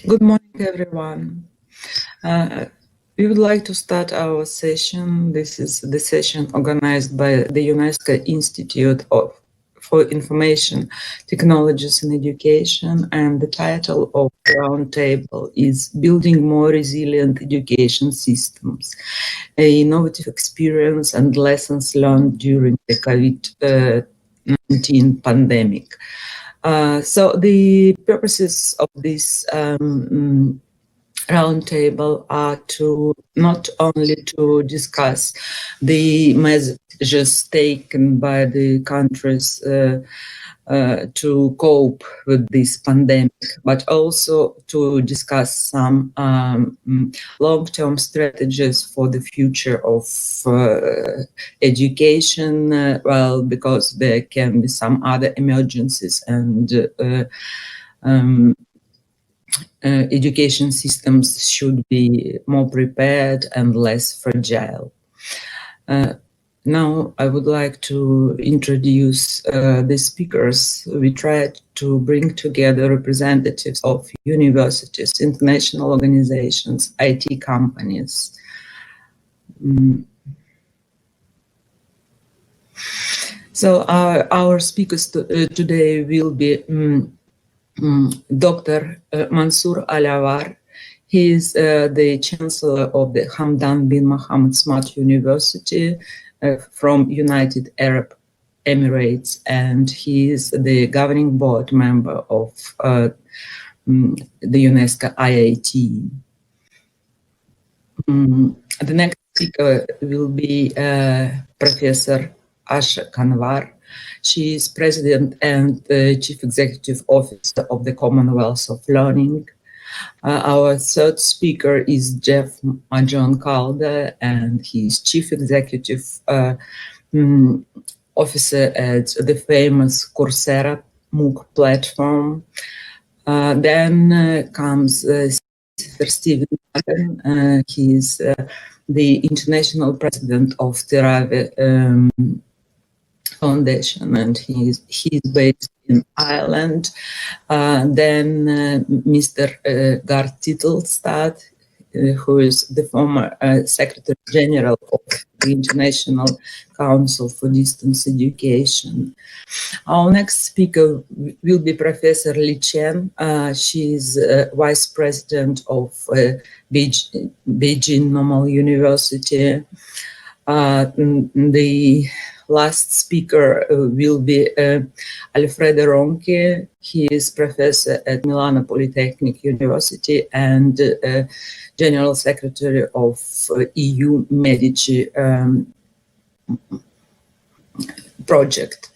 Good morning, everyone. We would like to start our session. This is the session organized by the UNESCO Institute for Information Technologies in Education, and the title of the Roundtable is Building More Resilient Education Systems, an Innovative Experience and Lessons Learned During the COVID-19 Pandemic. So the purposes of this roundtable are to not only to discuss the measures taken by the countries to cope with this pandemic, but also to discuss some long-term strategies for the future of education, well, because there can be some other emergencies and education systems should be more prepared and less fragile. Now I would like to introduce the speakers. We tried to bring together representatives of universities, international organizations, IT companies. So our speakers today will be Dr. Mansour Alawar. He is the Chancellor of the Hamdan bin Mohammed Smart University from United Arab Emirates, and he is the governing board member of the UNESCO IIT. The next speaker will be Professor Asha Kanwar. She is President and Chief Executive Officer of the Commonwealth of Learning. Our third speaker is Jeff John Calder, and he is Chief Executive Officer at the famous Coursera MOOC platform. Then comes Stephen Duggan. He is the International President of Terave Foundation, and he's based in Ireland. Then Mr. Gart Titelstad, who is the former Secretary General of the International Council for Distance Education. Our next speaker will be Professor Li Chen. She is Vice President of Beijing Normal University. The last speaker will be Alfredo Ronchi. He is professor at Milano Polytechnic University and General Secretary of EU Medici project.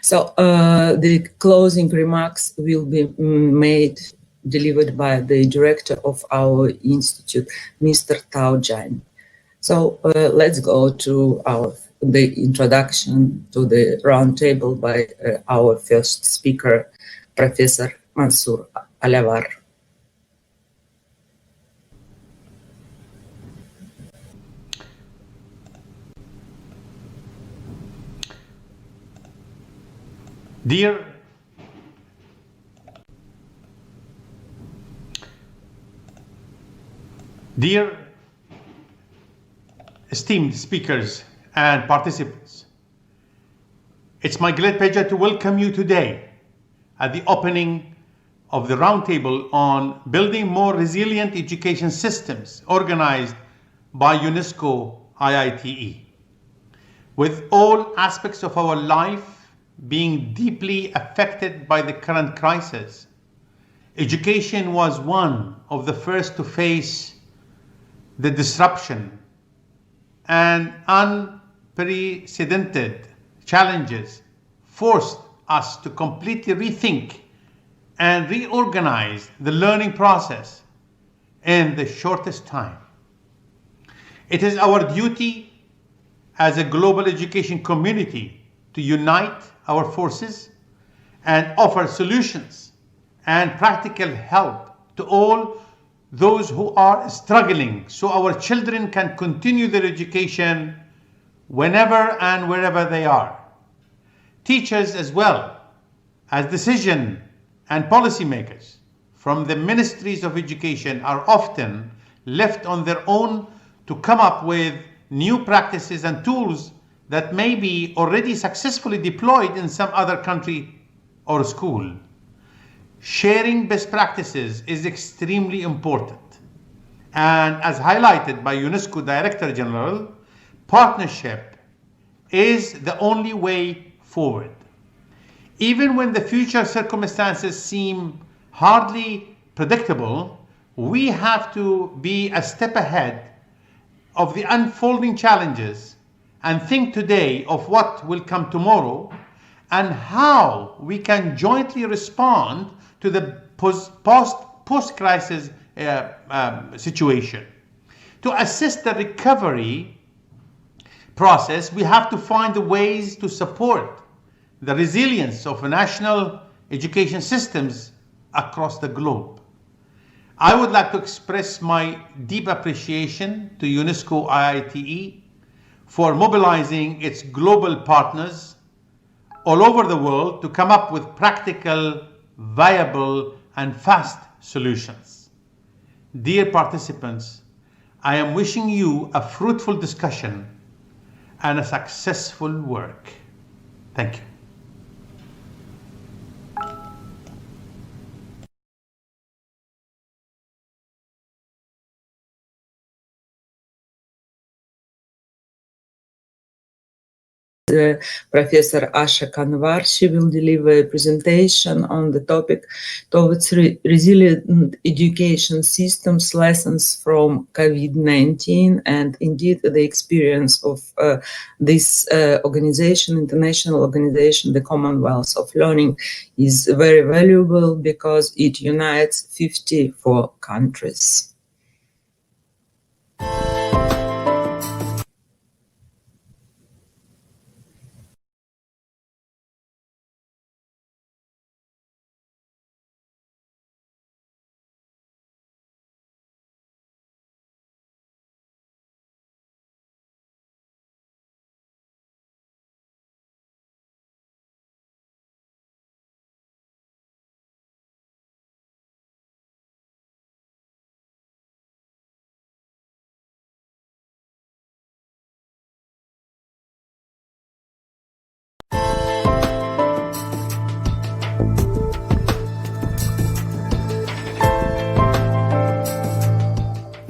So the closing remarks will be delivered by the director of our institute, Mr. Tao Jian. So let's go to the introduction to the roundtable by our first speaker, Professor Mansour Alawar. Dear esteemed speakers and participants, it's my great pleasure to welcome you today at the opening of the Roundtable on Building More Resilient Education Systems organized by UNESCO IITE. With all aspects of our life being deeply affected by the current crisis, education was one of the first to face the disruption and unprecedented challenges forced us to completely rethink and reorganize the learning process in the shortest time. It is our duty as a global education community to unite our forces and offer solutions and practical help to all those who are struggling, so our children can continue their education whenever and wherever they are. Teachers as well as decision and policymakers from the ministries of education are often left on their own to come up with new practices and tools that may be already successfully deployed in some other country or school. Sharing best practices is extremely important. And as highlighted by UNESCO Director General, partnership is the only way forward. Even when the future circumstances seem hardly predictable, we have to be a step ahead of the unfolding challenges and think today of what will come tomorrow and how we can jointly respond to the post-crisis situation. To assist the recovery process, we have to find the ways to support the resilience of national education systems across the globe. I would like to express my deep appreciation to UNESCO IITE for mobilizing its global partners all over the world to come up with practical, viable, and fast solutions. Dear participants, I am wishing you a fruitful discussion and a successful work. Thank you. Professor Asha Kanwar. She will deliver a presentation on the topic towards resilient education systems, lessons from COVID-19, and indeed the experience of this organization, international organization, the Commonwealth of Learning, is very valuable because it unites 54 countries.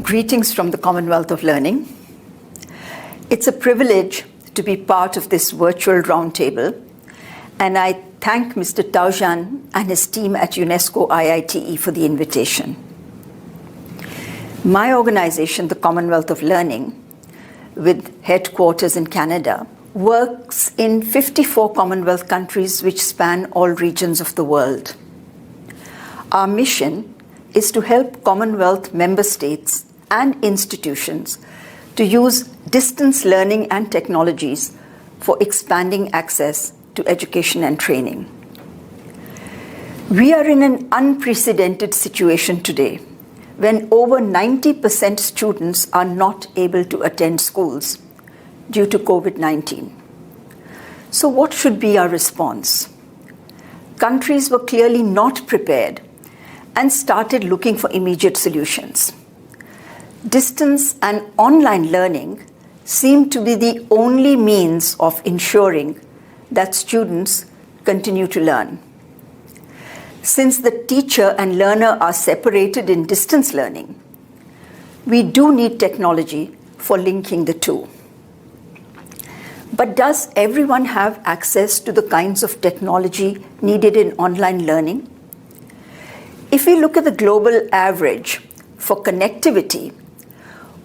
Greetings from the Commonwealth of Learning. It's a privilege to be part of this virtual roundtable, and I thank Mr. Duggan and his team at UNESCO IITE for the invitation. My organization, the Commonwealth of Learning, with headquarters in Canada, works in 54 Commonwealth countries which span all regions of the world. Our mission is to help Commonwealth member states and institutions to use distance learning and technologies for expanding access to education and training. We are in an unprecedented situation today when over 90% students are not able to attend schools due to COVID-19. So what should be our response? Countries were clearly not prepared and started looking for immediate solutions. Distance and online learning seem to be the only means of ensuring that students continue to learn. Since the teacher and learner are separated in distance learning, we do need technology for linking the two. But does everyone have access to the kinds of technology needed in online learning? If we look at the global average for connectivity,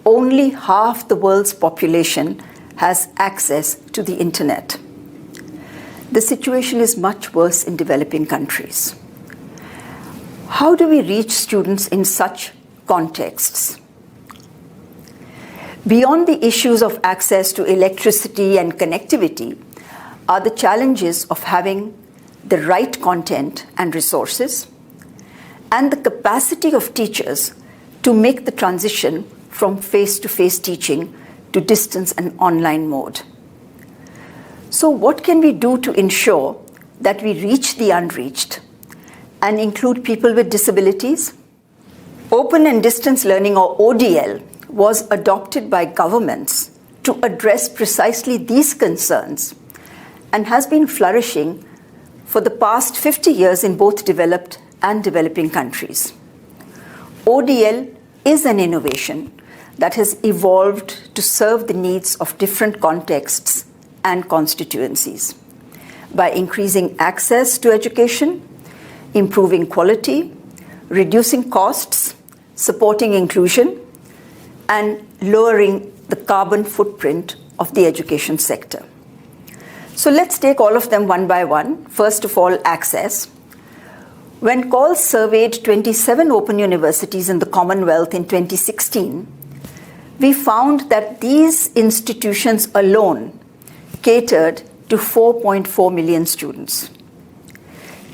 only half the world's population has access to the internet. The situation is much worse in developing countries. How do we reach students in such contexts? Beyond the issues of access to electricity and connectivity are the challenges of having the right content and resources, and the capacity of teachers to make the transition from face-to-face teaching to distance and online mode. So what can we do to ensure that we reach the unreached and include people with disabilities. Open and distance learning, or ODL, was adopted by governments to address precisely these concerns and has been flourishing for the past 50 years in both developed and developing countries. ODL is an innovation that has evolved to serve the needs of different contexts and constituencies by increasing access to education, improving quality, reducing costs, supporting inclusion, and lowering the carbon footprint of the education sector. So let's take all of them one by one. First of all, access. When CALL surveyed 27 open universities in the Commonwealth in 2016, we found that these institutions alone catered to 4.4 million students.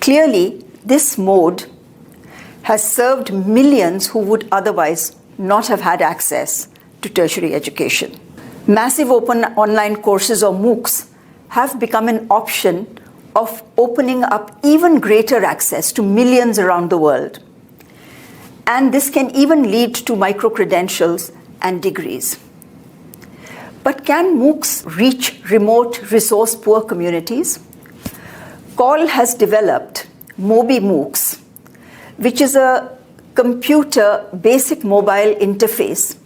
Clearly, this mode has served millions who would otherwise not have had access to tertiary education. Massive open online courses, or MOOCs, have become an option of opening up even greater access to millions around the world. And this can even lead to micro-credentials and degrees. But can MOOCs reach remote, resource-poor communities? CALL has developed Mobi MOOCs, which is a computer basic mobile interface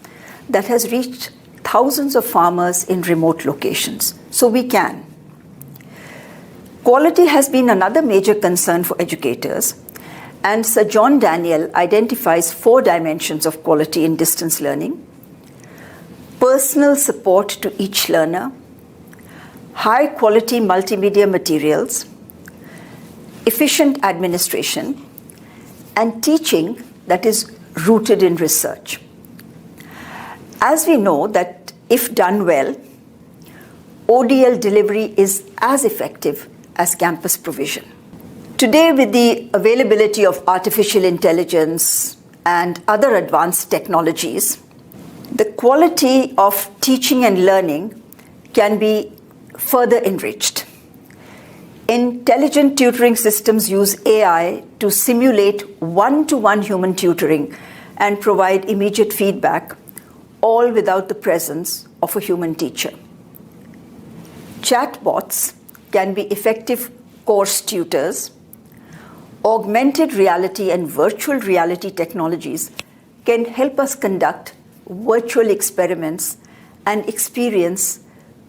that has reached thousands of farmers in remote locations. So we can. Quality has been another major concern for educators, and Sir John Daniel identifies 4 dimensions of quality in distance learning: personal support to each learner, high quality multimedia materials, efficient administration, and teaching that is rooted in research. As we know that if done well, ODL delivery is as effective as campus provision. Today, with the availability of artificial intelligence and other advanced technologies, the quality of teaching and learning can be further enriched. Intelligent tutoring systems use AI to simulate one-to-one human tutoring and provide immediate feedback, all without the presence of a human teacher. Chatbots can be effective course tutors. Augmented reality and virtual reality technologies can help us conduct virtual experiments and experience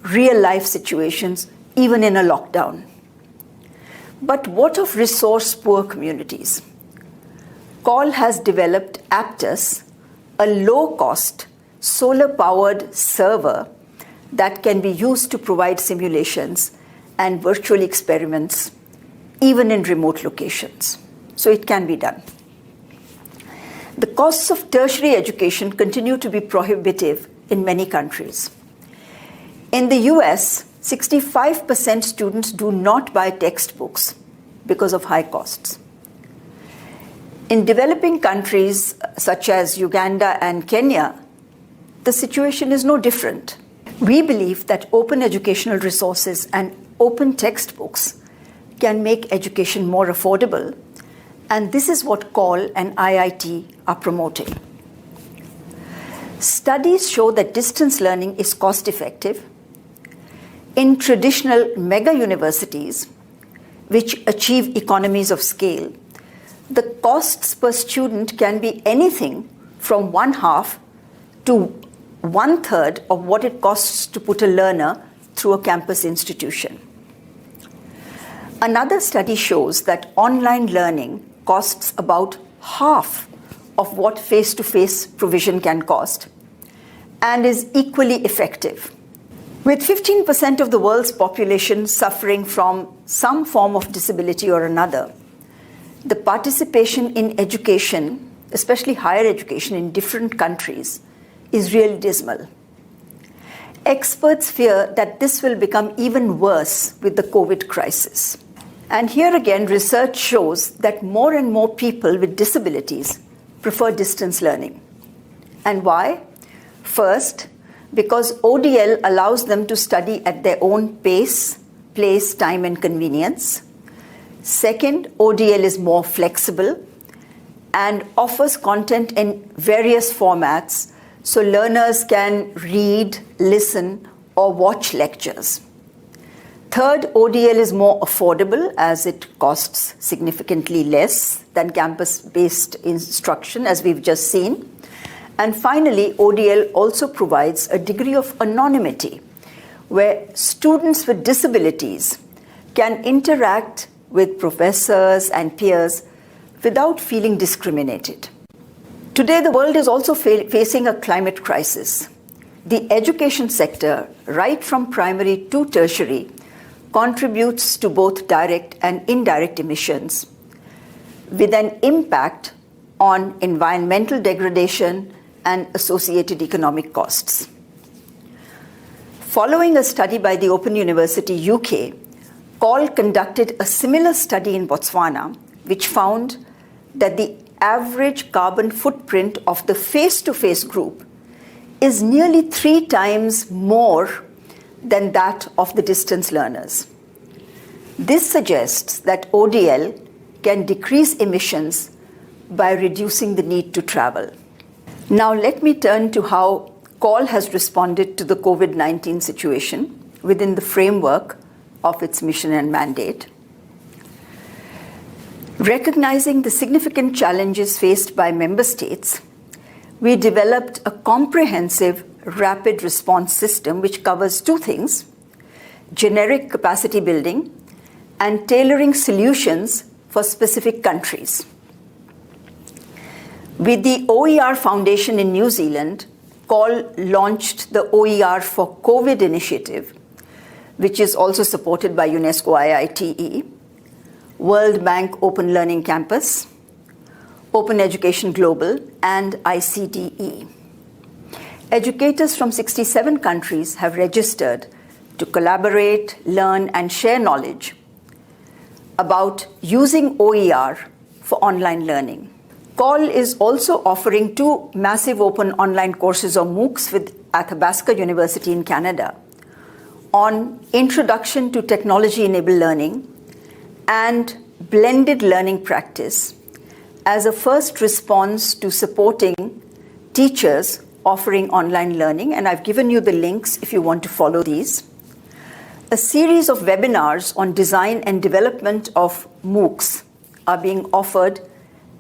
real-life situations even in a lockdown. But what of resource-poor communities? CALL has developed Aptus, a low-cost, solar-powered server that can be used to provide simulations and virtual experiments even in remote locations. So it can be done. The costs of tertiary education continue to be prohibitive in many countries. In the US, 65% students do not buy textbooks because of high costs. In developing countries such as Uganda and Kenya, the situation is no different. We believe that open educational resources and open textbooks can make education more affordable, and this is what CALL and IIT are promoting. Studies show that distance learning is cost-effective. In traditional mega universities, which achieve economies of scale, the costs per student can be anything from 1/2 to 1/3 of what it costs to put a learner through a campus institution. Another study shows that online learning costs about half of what face-to-face provision can cost and is equally effective. With 15% of the world's population suffering from some form of disability or another, the participation in education, especially higher education in different countries, is really dismal. Experts fear that this will become even worse with the COVID crisis. And here again, research shows that more and more people with disabilities prefer distance learning. And why? First, because ODL allows them to study at their own pace, place, time, and convenience. Second, ODL is more flexible and offers content in various formats so learners can read, listen, or watch lectures. Third, ODL is more affordable as it costs significantly less than campus-based instruction, as we've just seen. And finally, ODL also provides a degree of anonymity where students with disabilities can interact with professors and peers without feeling discriminated. Today, the world is also facing a climate crisis. The education sector, right from primary to tertiary, contributes to both direct and indirect emissions, with an impact on environmental degradation and associated economic costs. Following a study by the Open University UK, COL conducted a similar study in Botswana, which found that the average carbon footprint of the face-to-face group is nearly 3 times more than that of the distance learners. This suggests that ODL can decrease emissions by reducing the need to travel. Now let me turn to how COL has responded to the COVID-19 situation within the framework of its mission and mandate. Recognizing the significant challenges faced by member states, we developed a comprehensive rapid response system which covers 2 things: generic capacity building and tailoring solutions for specific countries. With the OER Foundation in New Zealand, COL launched the OER for COVID initiative, which is also supported by UNESCO IITE, World Bank Open Learning Campus, Open Education Global, and ICDE. Educators from 67 countries have registered to collaborate, learn, and share knowledge about using OER for online learning. COL is also offering 2 massive open online courses or MOOCs with Athabasca University in Canada on Introduction to Technology-Enabled Learning and Blended Learning Practice as a first response to supporting teachers offering online learning, and I've given you the links if you want to follow these. A series of webinars on design and development of MOOCs are being offered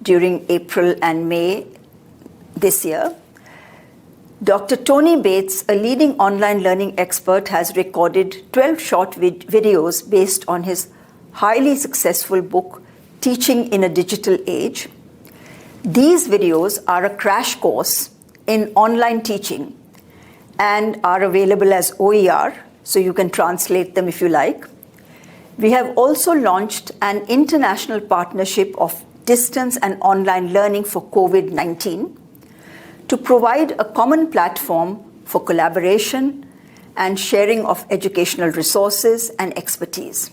during April and May this year. Dr. Tony Bates, a leading online learning expert, has recorded 12 short videos based on his highly successful book, Teaching in a Digital Age. These videos are a crash course in online teaching and are available as OER, so you can translate them if you like. We have also launched an international partnership of distance and online learning for COVID-19 to provide a common platform for collaboration and sharing of educational resources and expertise.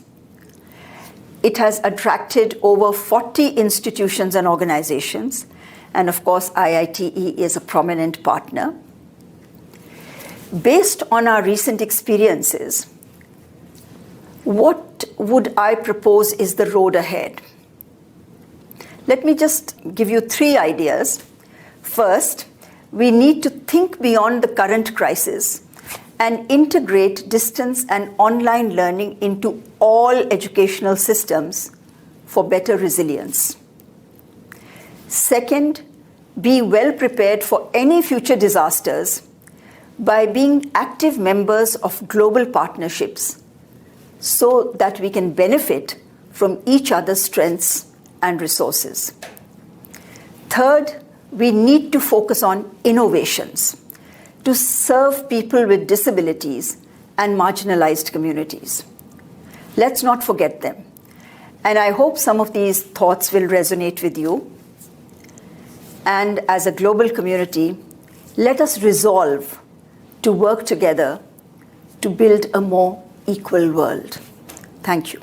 It has attracted over 40 institutions and organizations, and of course, IITE is a prominent partner. Based on our recent experiences, what would I propose is the road ahead? Let me just give you 3 ideas. First, we need to think beyond the current crisis and integrate distance and online learning into all educational systems for better resilience. Second, be well prepared for any future disasters by being active members of global partnerships so that we can benefit from each other's strengths and resources. Third, we need to focus on innovations to serve people with disabilities and marginalized communities. Let's not forget them. And I hope some of these thoughts will resonate with you. And as a global community, let us resolve to work together to build a more equal world. Thank you.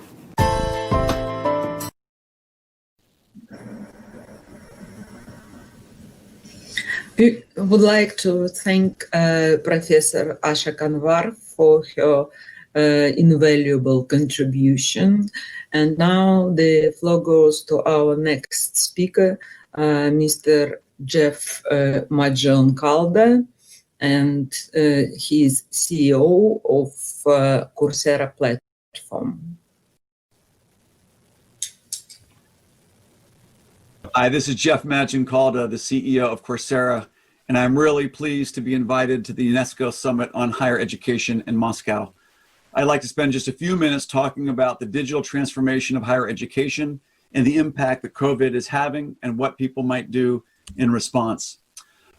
We would like to thank Professor Asha Kanwar for her invaluable contribution. And now the floor goes to our next speaker, Mr. Jeff Majon-Calder, and he's CEO of Coursera platform. Hi, this is Jeff Majon-Calder, the CEO of Coursera, and I'm really pleased to be invited to the UNESCO Summit on Higher Education in Moscow. I'd like to spend just a few minutes talking about the digital transformation of higher education and the impact that COVID is having and what people might do in response.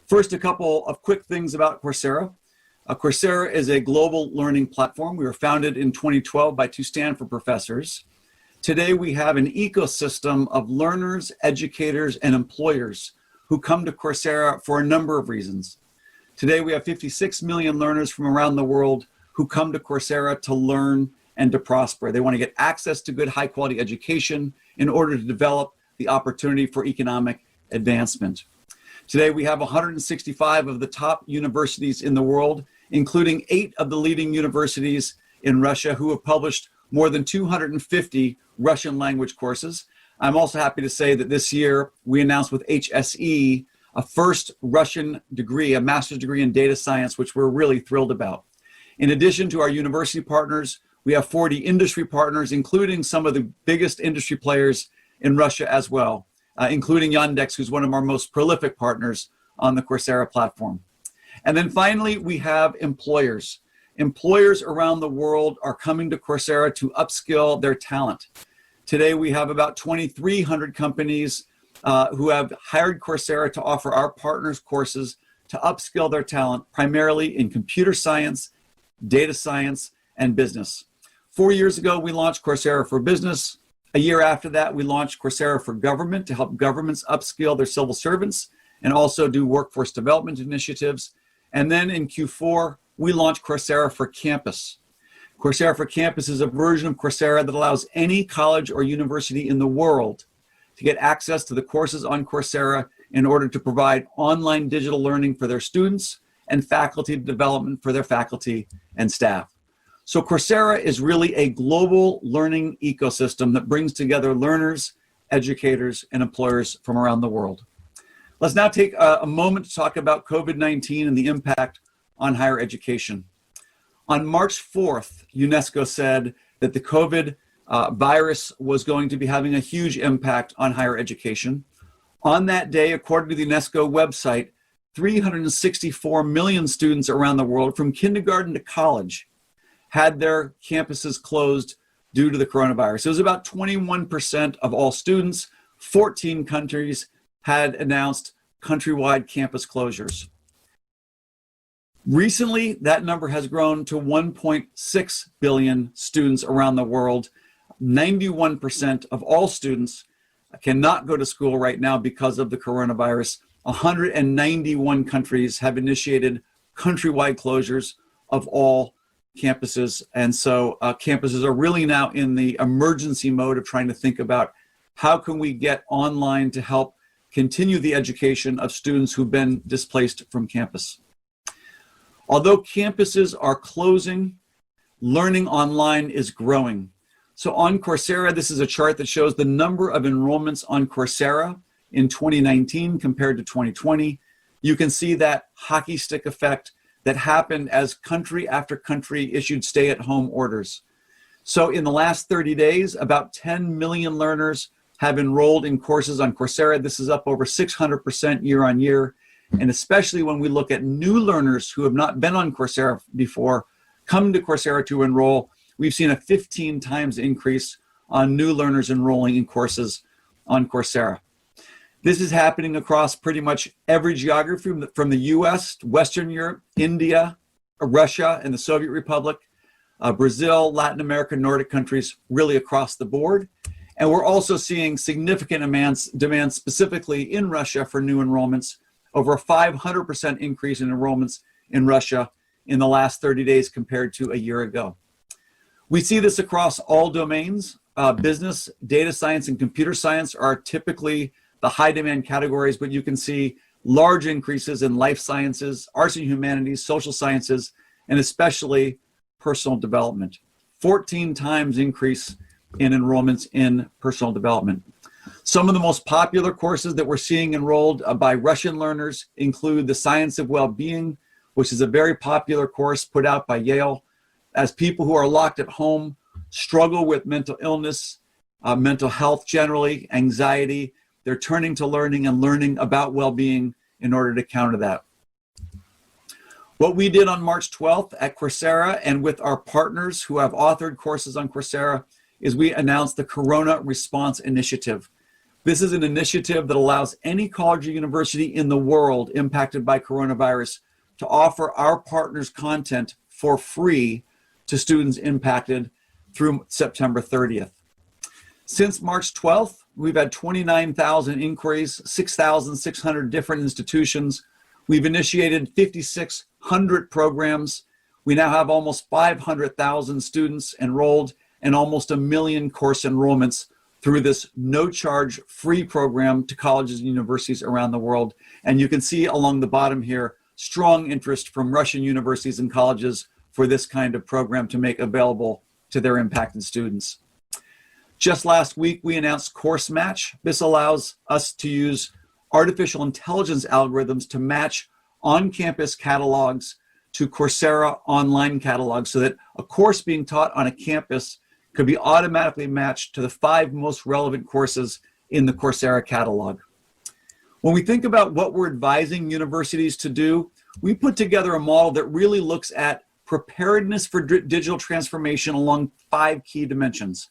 First, a couple of quick things about Coursera. Coursera is a global learning platform. We were founded in 2012 by two Stanford professors. Today, we have an ecosystem of learners, educators, and employers who come to Coursera for a number of reasons. Today, we have 56 million learners from around the world who come to Coursera to learn and to prosper. They want to get access to good, high-quality education in order to develop the opportunity for economic advancement. Today, we have 165 of the top universities in the world, including 8 of the leading universities in Russia who have published more than 250 Russian language courses. I'm also happy to say that this year we announced with HSE a first Russian degree, a master's degree in data science, which we're really thrilled about. In addition to our university partners, we have 40 industry partners, including some of the biggest industry players in Russia as well, including Yandex, who's one of our most prolific partners on the Coursera platform. And then finally, we have employers. Employers around the world are coming to Coursera to upskill their talent. Today, we have about 2,300 companies who have hired Coursera to offer our partners courses to upskill their talent, primarily in computer science, data science, and business. 4 years ago, we launched Coursera for Business. A year after that, we launched Coursera for Government to help governments upskill their civil servants and also do workforce development initiatives. And then in Q4, we launched Coursera for Campus. Coursera for Campus is a version of Coursera that allows any college or university in the world to get access to the courses on Coursera in order to provide online digital learning for their students and faculty development for their faculty and staff. So Coursera is really a global learning ecosystem that brings together learners, educators, and employers from around the world. Let's now take a moment to talk about COVID-19 and the impact on higher education. On March 4th, UNESCO said that the COVID virus was going to be having a huge impact on higher education. On that day, according to the UNESCO website, 364 million students around the world, from kindergarten to college, had their campuses closed due to the coronavirus. It was about 21% of all students. 14 countries had announced countrywide campus closures. Recently, that number has grown to 1.6 billion students around the world. 91% of all students cannot go to school right now because of the coronavirus. 191 countries have initiated countrywide closures of all campuses. And so campuses are really now in the emergency mode of trying to think about how can we get online to help continue the education of students who've been displaced from campus. Although campuses are closing, learning online is growing. So on Coursera, this is a chart that shows the number of enrollments on Coursera in 2019 compared to 2020. You can see that hockey stick effect that happened as country after country issued stay-at-home orders. So in the last 30 days, about 10 million learners have enrolled in courses on Coursera. This is up over 600% year on year. And especially when we look at new learners who have not been on Coursera before, come to Coursera to enroll, we've seen a 15 times increase on new learners enrolling in courses on Coursera. This is happening across pretty much every geography from the US, Western Europe, India, Russia, and the Soviet Republic, Brazil, Latin America, Nordic countries, really across the board. And we're also seeing significant demand specifically in Russia for new enrollments, over a 500% increase in enrollments in Russia in the last 30 days compared to a year ago. We see this across all domains. Business, data science, and computer science are typically the high demand categories, but you can see large increases in life sciences, arts and humanities, social sciences, and especially personal development. 14 times increase in enrollments in personal development. Some of the most popular courses that we're seeing enrolled by Russian learners include the Science of Well-Being, which is a very popular course put out by Yale. As people who are locked at home struggle with mental illness, mental health generally, anxiety, they're turning to learning and learning about well-being in order to counter that. What we did on March 12th at Coursera and with our partners who have authored courses on Coursera is we announced the Corona Response Initiative. This is an initiative that allows any college or university in the world impacted by coronavirus to offer our partners content for free to students impacted through September 30th. Since March 12th, we've had 29,000 inquiries, 6,600 different institutions. We've initiated 5,600 programs. We now have almost 500,000 students enrolled and almost 1 million course enrollments through this no-charge free program to colleges and universities around the world. And you can see along the bottom here, strong interest from Russian universities and colleges for this kind of program to make available to their impacted students. Just last week, we announced Course Match. This allows us to use artificial intelligence algorithms to match on-campus catalogs to Coursera online catalogs so that a course being taught on a campus could be automatically matched to the 5 most relevant courses in the Coursera catalog. When we think about what we're advising universities to do, we put together a model that really looks at preparedness for digital transformation along 5 key dimensions.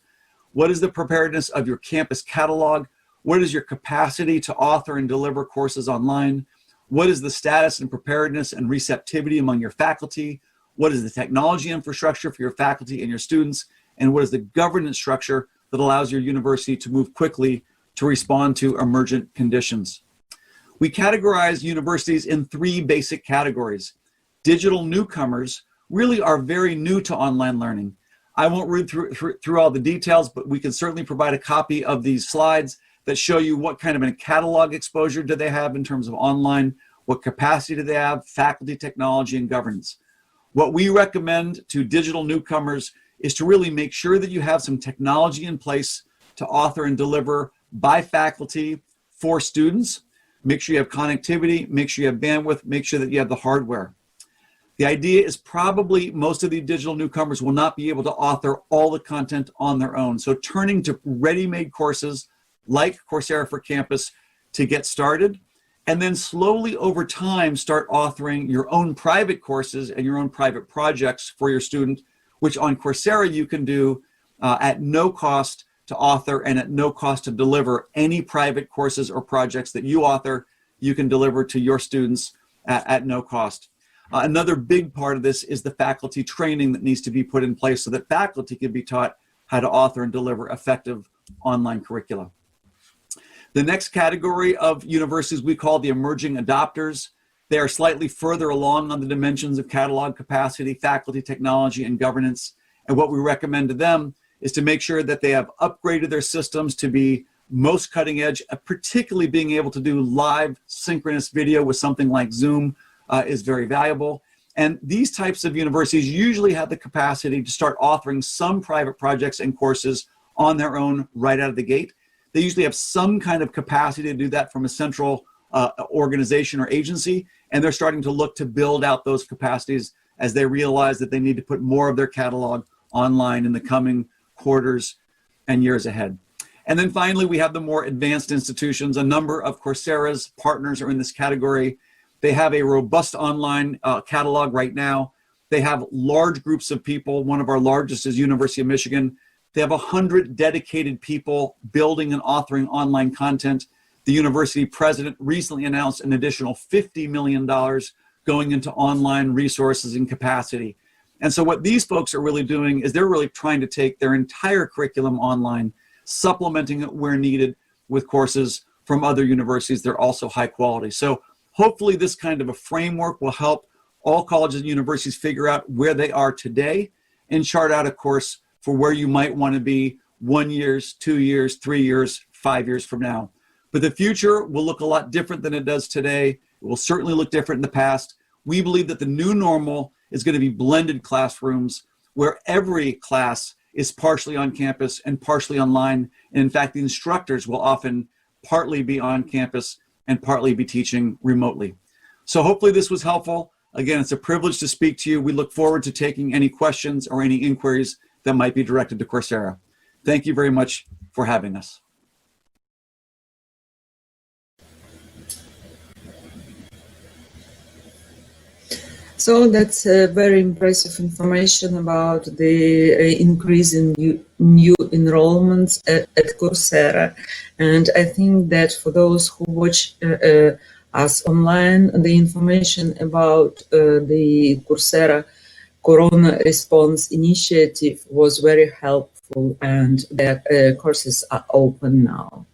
What is the preparedness of your campus catalog? What is your capacity to author and deliver courses online? What is the status and preparedness and receptivity among your faculty? What is the technology infrastructure for your faculty and your students? And what is the governance structure that allows your university to move quickly to respond to emergent conditions? We categorize universities in 3 basic categories. Digital newcomers really are very new to online learning. I won't read through all the details, but we can certainly provide a copy of these slides that show you what kind of a catalog exposure do they have in terms of online, what capacity do they have, faculty, technology, and governance. What we recommend to digital newcomers is to really make sure that you have some technology in place to author and deliver by faculty for students. Make sure you have connectivity, make sure you have bandwidth, make sure that you have the hardware. The idea is probably most of the digital newcomers will not be able to author all the content on their own. So turning to ready-made courses like Coursera for Campus to get started, and then slowly over time start authoring your own private courses and your own private projects for your student, which on Coursera you can do at no cost to author and at no cost to deliver. Any private courses or projects that you author, you can deliver to your students at no cost. Another big part of this is the faculty training that needs to be put in place so that faculty can be taught how to author and deliver effective online curricula. The next category of universities we call the emerging adopters. They are slightly further along on the dimensions of catalog capacity, faculty, technology, and governance. And what we recommend to them is to make sure that they have upgraded their systems to be most cutting edge, particularly being able to do live synchronous video with something like Zoom is very valuable. And these types of universities usually have the capacity to start authoring some private projects and courses on their own right out of the gate. They usually have some kind of capacity to do that from a central organization or agency, and they're starting to look to build out those capacities as they realize that they need to put more of their catalog online in the coming quarters and years ahead. And then finally, we have the more advanced institutions. A number of Coursera's partners are in this category. They have a robust online catalog right now. They have large groups of people. One of our largest is University of Michigan. They have 100 dedicated people building and authoring online content. The university president recently announced an additional $50 million going into online resources and capacity. And so what these folks are really doing is they're really trying to take their entire curriculum online, supplementing it where needed with courses from other universities. They're also high quality. So hopefully this kind of a framework will help all colleges and universities figure out where they are today and chart out a course for where you might want to be 1 year, 2 years, 3 years, 5 years from now. But the future will look a lot different than it does today. It will certainly look different in the past. We believe that the new normal is going to be blended classrooms where every class is partially on campus and partially online. And in fact, the instructors will often partly be on campus and partly be teaching remotely. So hopefully this was helpful. Again, it's a privilege to speak to you. We look forward to taking any questions or any inquiries that might be directed to Coursera. Thank you very much for having us. So that's very impressive information about the increase in new enrollments at Coursera. And I think that for those who watch us online, the information about the Coursera Corona Response Initiative was very helpful, and their courses are open now.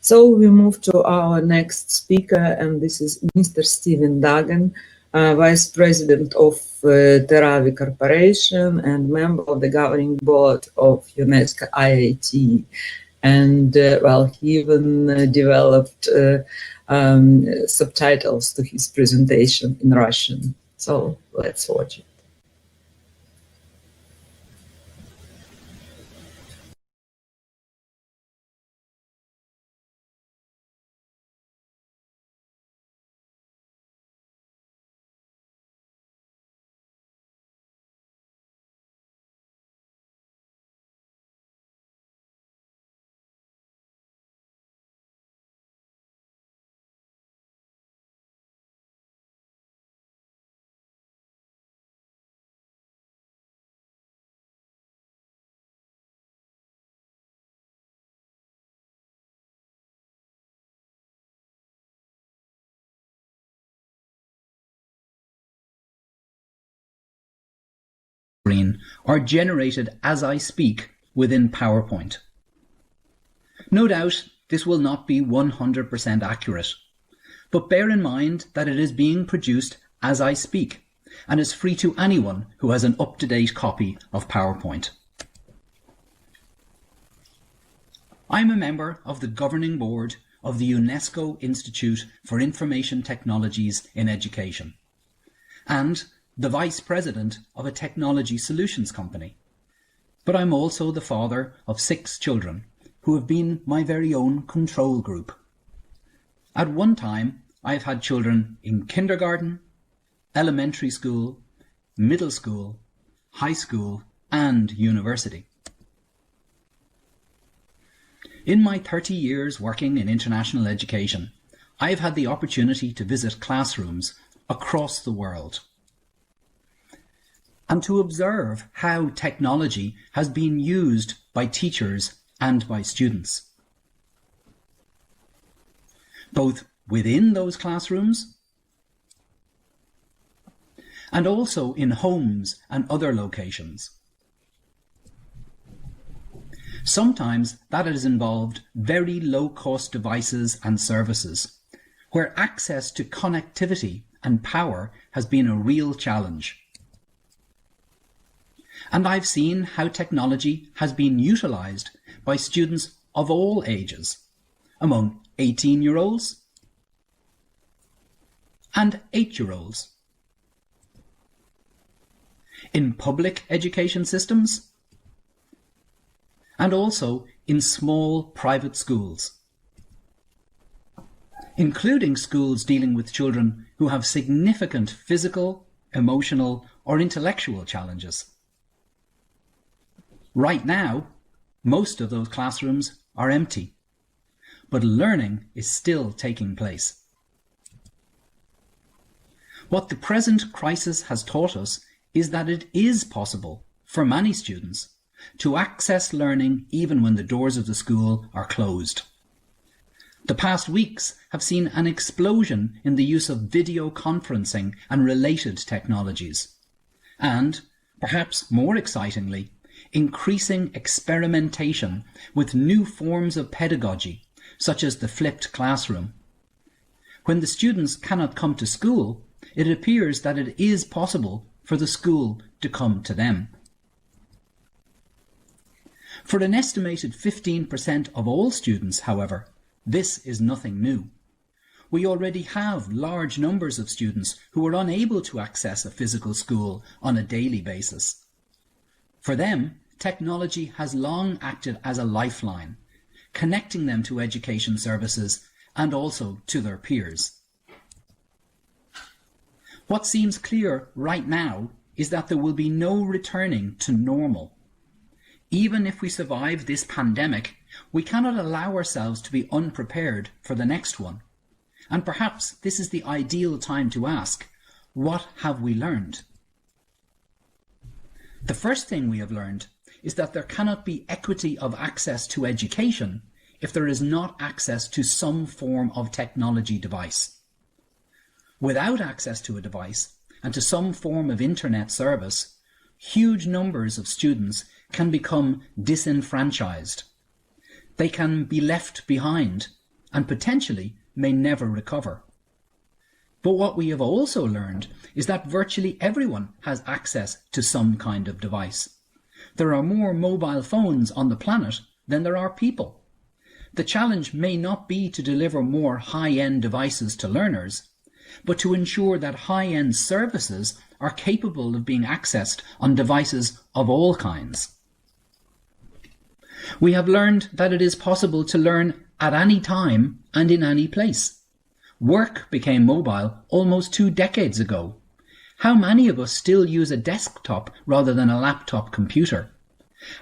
So we move to our next speaker, and this is Mr. Stephen Duggan, Vice President of Teravi Corporation and member of the governing board of UNESCO IIT. And well, he even developed subtitles to his presentation in Russian. So let's watch it. Are generated as I speak within PowerPoint. No doubt this will not be 100% accurate, but bear in mind that it is being produced as I speak and is free to anyone who has an up-to-date copy of PowerPoint. I'm a member of the governing board of the UNESCO Institute for Information Technologies in Education and the Vice President of a technology solutions company. But I'm also the father of 6 children who have been my very own control group. At one time, I've had children in kindergarten, elementary school, middle school, high school, and university. In my 30 years working in international education, I've had the opportunity to visit classrooms across the world and to observe how technology has been used by teachers and by students, both within those classrooms and also in homes and other locations. Sometimes that has involved very low-cost devices and services, where access to connectivity and power has been a real challenge. And I've seen how technology has been utilised by students of all ages, among 18-year-olds and 8-year-olds, in public education systems, and also in small private schools, including schools dealing with children who have significant physical, emotional, or intellectual challenges. Right now, most of those classrooms are empty, but learning is still taking place. What the present crisis has taught us is that it is possible for many students to access learning even when the doors of the school are closed. The past weeks have seen an explosion in the use of video conferencing and related technologies, and, perhaps more excitingly, increasing experimentation with new forms of pedagogy, such as the flipped classroom. When the students cannot come to school, it appears that it is possible for the school to come to them. For an estimated 15% of all students, however, this is nothing new. We already have large numbers of students who are unable to access a physical school on a daily basis. For them, technology has long acted as a lifeline, connecting them to education services and also to their peers. What seems clear right now is that there will be no returning to normal. Even if we survive this pandemic, we cannot allow ourselves to be unprepared for the next one. And perhaps this is the ideal time to ask, what have we learned? The first thing we have learned is that there cannot be equity of access to education if there is not access to some form of technology device. Without access to a device and to some form of internet service, huge numbers of students can become disenfranchised. They can be left behind and potentially may never recover. But what we have also learned is that virtually everyone has access to some kind of device. There are more mobile phones on the planet than there are people. The challenge may not be to deliver more high-end devices to learners, but to ensure that high-end services are capable of being accessed on devices of all kinds. We have learned that it is possible to learn at any time and in any place. Work became mobile almost 2 decades ago. How many of us still use a desktop rather than a laptop computer?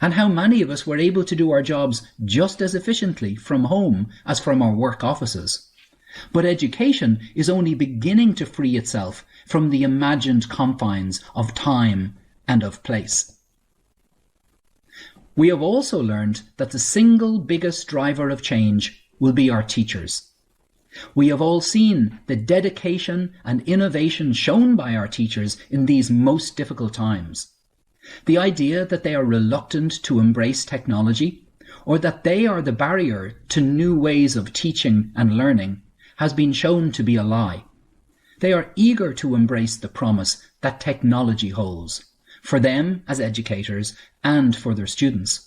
And how many of us were able to do our jobs just as efficiently from home as from our work offices? But education is only beginning to free itself from the imagined confines of time and of place. We have also learned that the single biggest driver of change will be our teachers. We have all seen the dedication and innovation shown by our teachers in these most difficult times. The idea that they are reluctant to embrace technology, or that they are the barrier to new ways of teaching and learning, has been shown to be a lie. They are eager to embrace the promise that technology holds, for them as educators and for their students.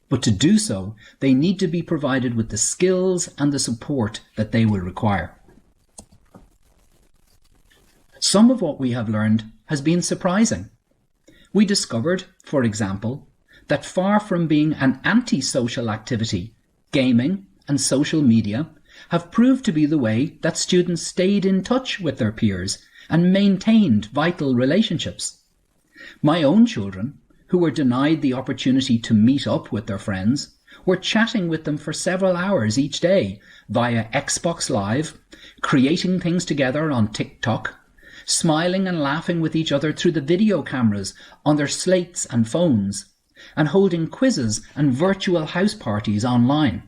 But to do so, they need to be provided with the skills and the support that they will require. Some of what we have learned has been surprising. We discovered, for example, that far from being an anti-social activity, gaming and social media have proved to be the way that students stayed in touch with their peers and maintained vital relationships. My own children, who were denied the opportunity to meet up with their friends, were chatting with them for several hours each day via Xbox Live, creating things together on TikTok, smiling and laughing with each other through the video cameras on their slates and phones, and holding quizzes and virtual house parties online.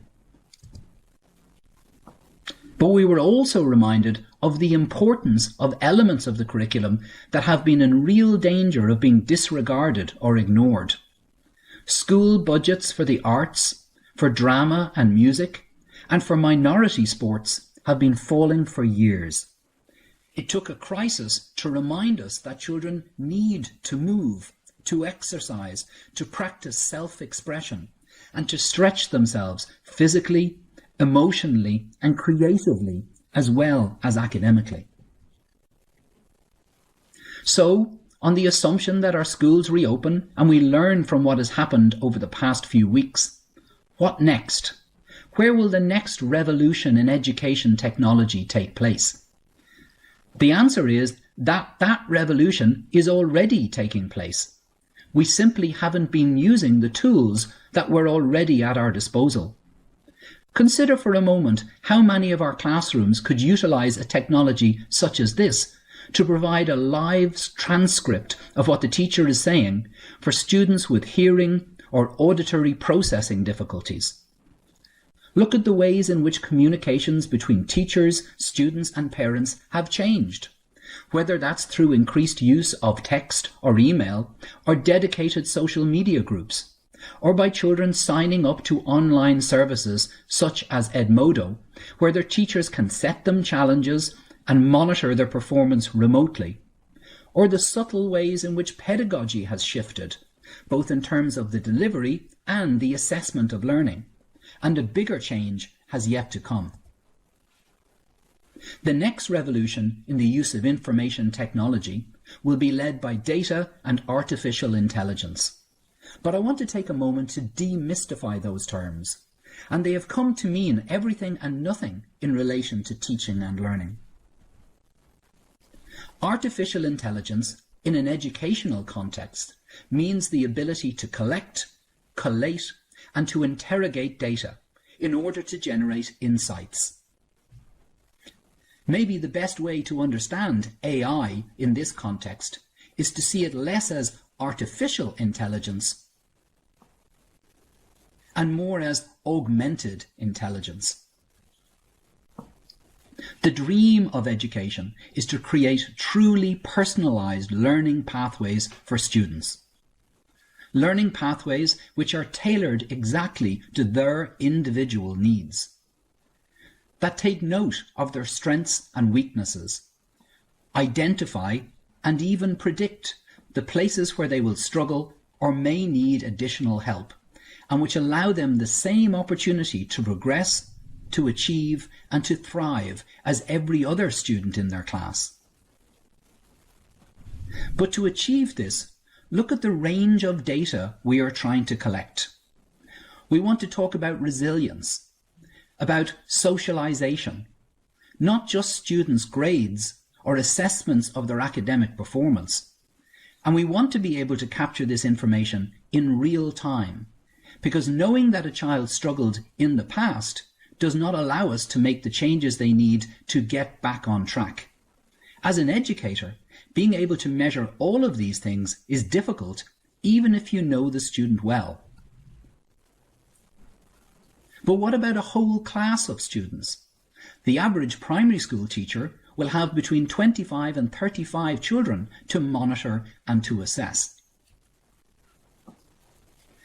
But we were also reminded of the importance of elements of the curriculum that have been in real danger of being disregarded or ignored. School budgets for the arts, for drama and music, and for minority sports have been falling for years. It took a crisis to remind us that children need to move, to exercise, to practice self-expression, and to stretch themselves physically, emotionally, and creatively, as well as academically. So, on the assumption that our schools reopen and we learn from what has happened over the past few weeks, what next? Where will the next revolution in education technology take place? The answer is that that revolution is already taking place. We simply haven't been using the tools that were already at our disposal. Consider for a moment how many of our classrooms could utilize a technology such as this to provide a live transcript of what the teacher is saying for students with hearing or auditory processing difficulties. Look at the ways in which communications between teachers, students and parents have changed, whether that's through increased use of text or email or dedicated social media groups, or by children signing up to online services such as Edmodo, where their teachers can set them challenges and monitor their performance remotely, or the subtle ways in which pedagogy has shifted, both in terms of the delivery and the assessment of learning, and a bigger change has yet to come. The next revolution in the use of information technology will be led by data and artificial intelligence. But I want to take a moment to demystify those terms, and they have come to mean everything and nothing in relation to teaching and learning. Artificial intelligence in an educational context means the ability to collect, collate, and to interrogate data in order to generate insights. Maybe the best way to understand AI in this context is to see it less as artificial intelligence and more as augmented intelligence. The dream of education is to create truly personalised learning pathways for students. Learning pathways which are tailored exactly to their individual needs, that take note of their strengths and weaknesses, identify and even predict the places where they will struggle or may need additional help, and which allow them the same opportunity to progress, to achieve and to thrive as every other student in their class. But to achieve this, look at the range of data we are trying to collect. We want to talk about resilience, about socialization, not just students' grades or assessments of their academic performance. And we want to be able to capture this information in real time, because knowing that a child struggled in the past does not allow us to make the changes they need to get back on track. As an educator, being able to measure all of these things is difficult, even if you know the student well. But what about a whole class of students? The average primary school teacher will have between 25 and 35 children to monitor and to assess.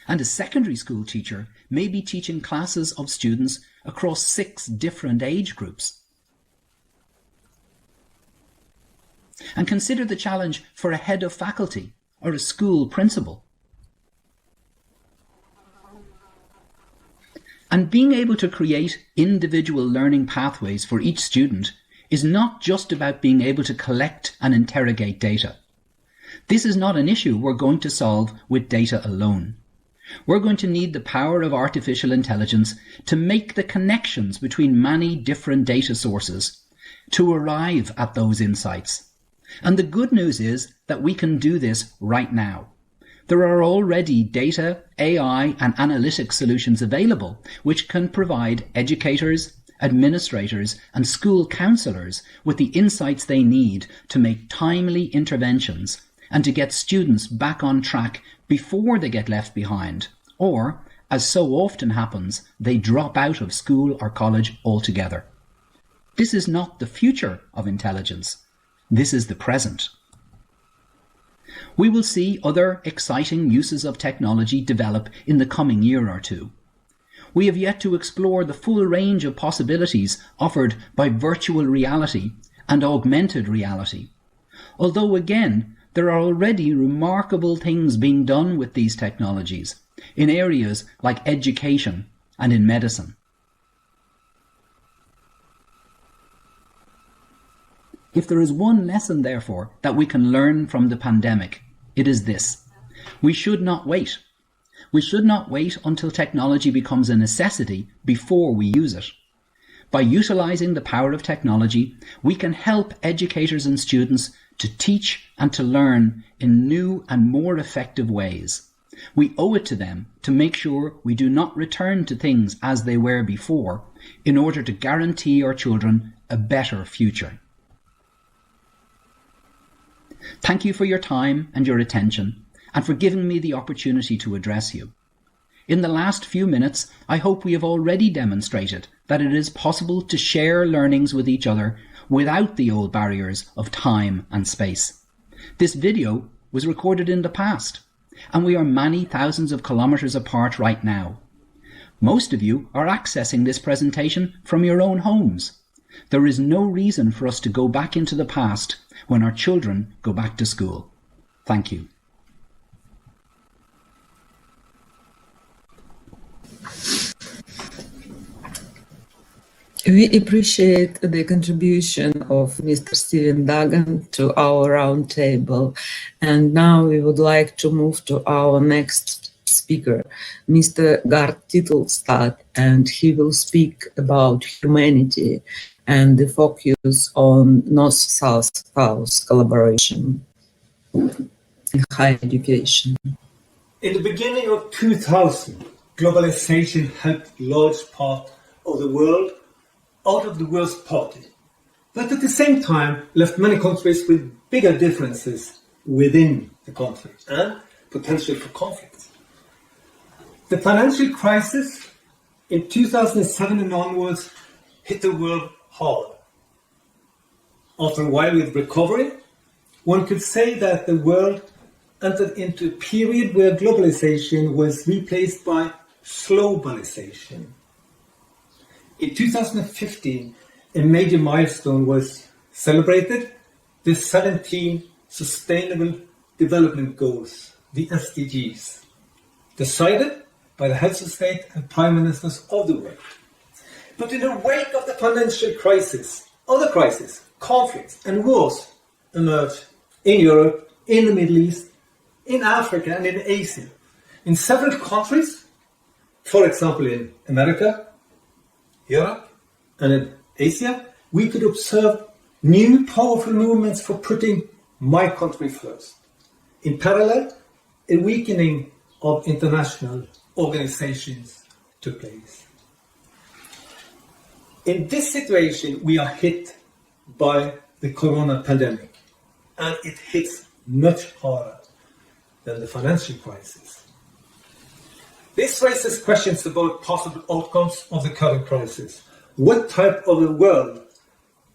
And a secondary school teacher may be teaching classes of students across 6 different age groups. And consider the challenge for a head of faculty or a school principal. And being able to create individual learning pathways for each student is not just about being able to collect and interrogate data. This is not an issue we're going to solve with data alone. We're going to need the power of artificial intelligence to make the connections between many different data sources to arrive at those insights. And the good news is that we can do this right now. There are already data, AI, and analytics solutions available which can provide educators, administrators, and school counsellors with the insights they need to make timely interventions and to get students back on track before they get left behind, or, as so often happens, they drop out of school or college altogether. This is not the future of intelligence. This is the present. We will see other exciting uses of technology develop in the coming year or two. We have yet to explore the full range of possibilities offered by virtual reality and augmented reality. Although again, there are already remarkable things being done with these technologies in areas like education and in medicine. If there is one lesson, therefore, that we can learn from the pandemic, it is this. We should not wait. We should not wait until technology becomes a necessity before we use it. By utilising the power of technology, we can help educators and students to teach and to learn in new and more effective ways. We owe it to them to make sure we do not return to things as they were before in order to guarantee our children a better future. Thank you for your time and your attention, and for giving me the opportunity to address you. In the last few minutes, I hope we have already demonstrated that it is possible to share learnings with each other without the old barriers of time and space. This video was recorded in the past, and we are many thousands of kilometers apart right now. Most of you are accessing this presentation from your own homes. There is no reason for us to go back into the past when our children go back to school. Thank you. We appreciate the contribution of Mr. Stephen Duggan to our roundtable, and now we would like to move to our next speaker, Mr. Gard Titelstad, and he will speak about humanity and the focus on North-South collaboration in higher education. In the beginning of 2000, globalization helped large part of the world out of the worst poverty, but at the same time left many countries with bigger differences within the country and potential for conflict. The financial crisis in 2007 and onwards hit the world hard. After a while with recovery, one could say that the world entered into a period where globalization was replaced by globalization. In 2015, a major milestone was celebrated, the 17 Sustainable Development Goals, the SDGs, decided by the heads of state and prime ministers of the world. But in the wake of the financial crisis, other crises, conflicts and wars emerged in Europe, in the Middle East, in Africa and in Asia. In several countries, for example in America, Europe and in Asia, we could observe new powerful movements for putting my country first. In parallel, a weakening of international organizations took place. In this situation, we are hit by the corona pandemic, and it hits much harder than the financial crisis. This raises questions about possible outcomes of the current crisis. What type of a world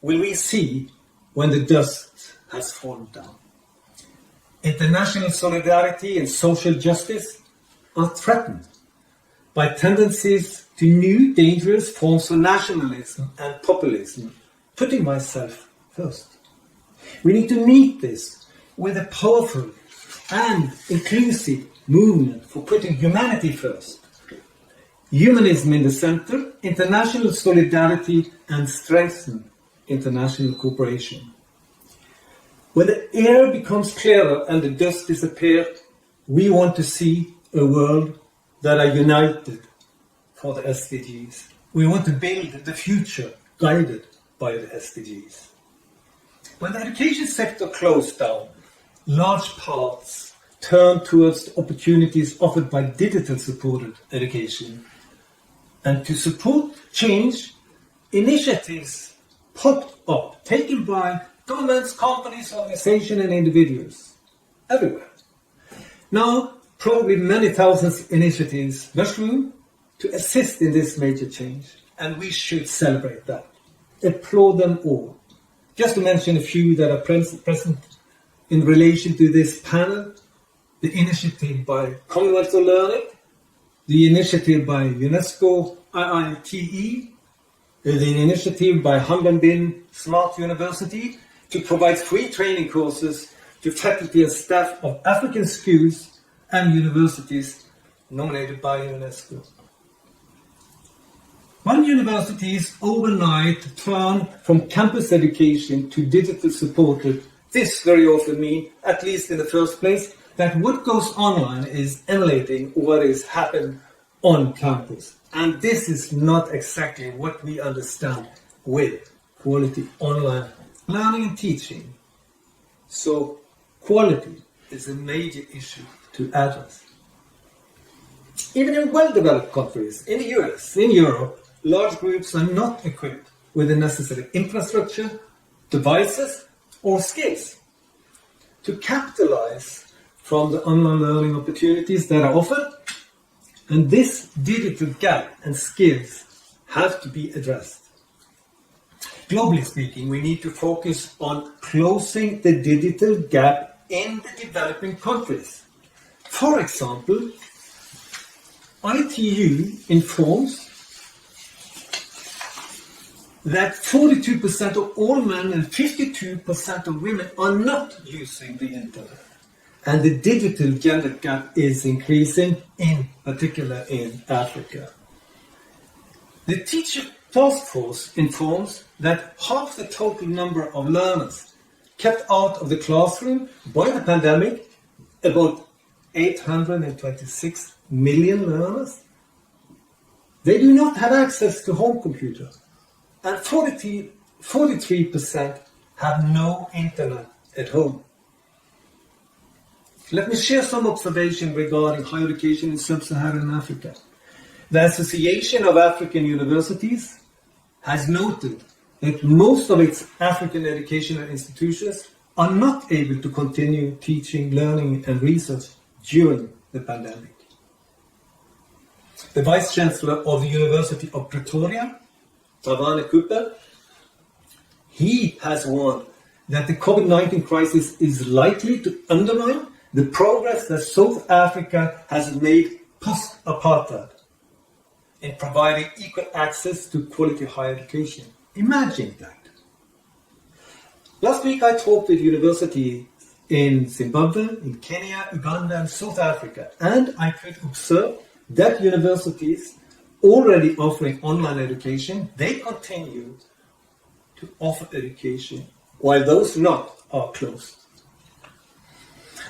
will we see when the dust has fallen down? International solidarity and social justice are threatened by tendencies to new dangerous forms of nationalism and populism, putting myself first. We need to meet this with a powerful and inclusive movement for putting humanity first. Humanism in the center, international solidarity, and strengthen international cooperation. When the air becomes clearer and the dust disappears, we want to see a world that are united for the SDGs. We want to build the future guided by the SDGs. When the education sector closed down, large parts turned towards the opportunities offered by digital supported education. And to support change, initiatives popped up, taken by governments, companies, organizations, and individuals everywhere. Now, probably many thousands initiatives mushroom to assist in this major change, and we should celebrate that. Applaud them all. Just to mention a few that are present in relation to this panel, the initiative by Commonwealth of Learning, the initiative by UNESCO IITE, the initiative by Hamdan bin Smart University to provide free training courses to faculty and staff of African schools and universities nominated by UNESCO. One university's overnight turn from campus education to digital supported, this very often means, at least in the first place, that what goes online is emulating what is happened on campus. And this is not exactly what we understand with quality online learning and teaching. So quality is a major issue to address. Even in well-developed countries, in the US, in Europe, large groups are not equipped with the necessary infrastructure, devices, or skills to capitalize from the online learning opportunities that are offered. And this digital gap and skills have to be addressed. Globally speaking, we need to focus on closing the digital gap in the developing countries. For example, ITU informs that 42% of all men and 52% of women are not using the internet. And the digital gender gap is increasing, in particular in Africa. The Teacher Task Force informs that half the total number of learners kept out of the classroom by the pandemic, about 826 million learners. They do not have access to home computer, and 43% have no internet at home. Let me share some observation regarding higher education in sub-Saharan Africa. The Association of African Universities has noted that most of its African educational institutions are not able to continue teaching, learning and research during the pandemic. The Vice Chancellor of the University of Pretoria, Tavane Cooper, he has warned that the COVID-19 crisis is likely to undermine the progress that South Africa has made post-apartheid in providing equal access to quality higher education. Imagine that. Last week I talked with universities in Zimbabwe, in Kenya, Uganda and South Africa, and I could observe that universities already offering online education, they continue to offer education while those not are closed.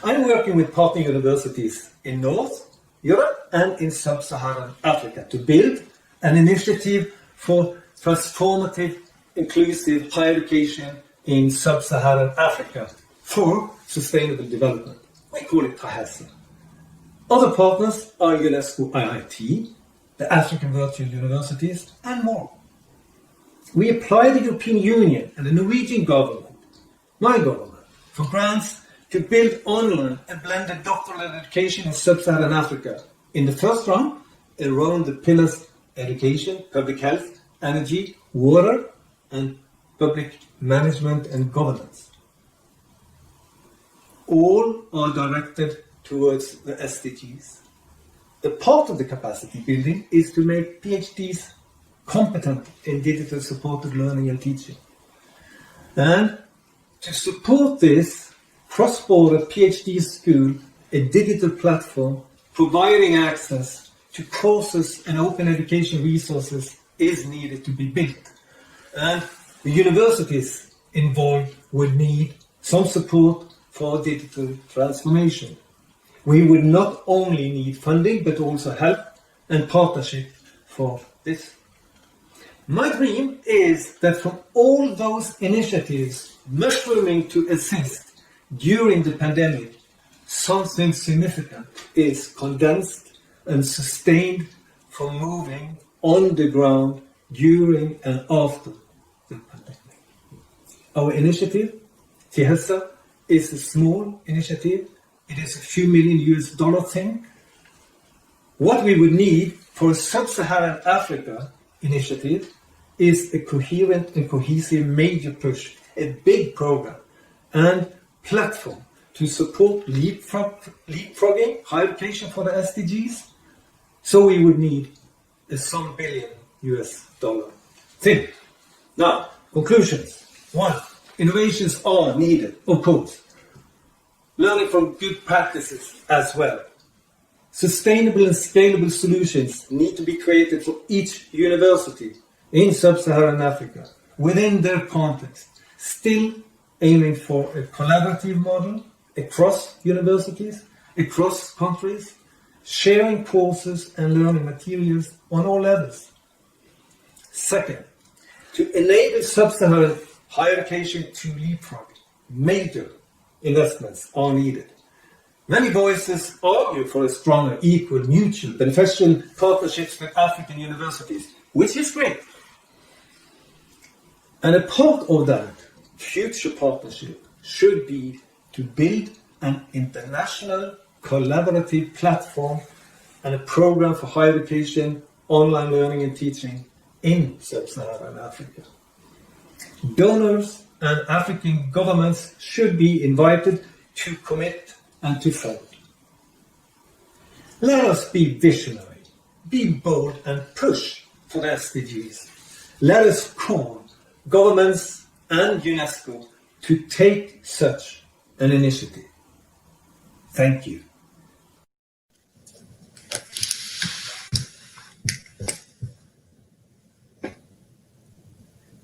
I'm working with partner universities in North Europe and in Sub-Saharan Africa to build an initiative for transformative, inclusive higher education in Sub-Saharan Africa for sustainable development. We call it TAHASA. Other partners are UNESCO IIT, the African Virtual Universities, and more. We apply the European Union and the Norwegian government, my government, for grants to build online and blended doctoral education in Sub-Saharan Africa. In the first round, around the pillars education, public health, energy, water, and public management and governance. All are directed towards the SDGs. The part of the capacity building is to make PhDs competent in digital supported learning and teaching. And to support this, cross-border PhD school, a digital platform providing access to courses and open education resources is needed to be built. And the universities involved would need some support for digital transformation. We would not only need funding, but also help and partnership for this. My dream is that from all those initiatives mushrooming to assist during the pandemic, something significant is condensed and sustained for moving on the ground during and after the pandemic. Our initiative, TAHASA, is a small initiative. It is a few million US thing. What we would need for a Sub-Saharan Africa initiative is a coherent and cohesive major push, a big program and platform to support leapfrogging higher education for the SDGs. So we would need a some billion US thing. Now, conclusions. 1. Innovations are needed, of course. Learning from good practices as well. Sustainable and scalable solutions need to be created for each university in Sub-Saharan Africa within their context, still aiming for a collaborative model across universities, across countries, sharing courses and learning materials on all levels. Second, to enable Sub-Saharan higher education to leapfrog, major investments are needed. Many voices argue for a stronger, equal, mutual, beneficial partnerships with African universities, which is great. And a part of that future partnership should be to build an international collaborative platform and a program for higher education, online learning and teaching in Sub-Saharan Africa. Donors and African governments should be invited to commit and to fund. Let us be visionary, be bold and push for the SDGs. Let us call governments and UNESCO to take such an initiative. Thank you.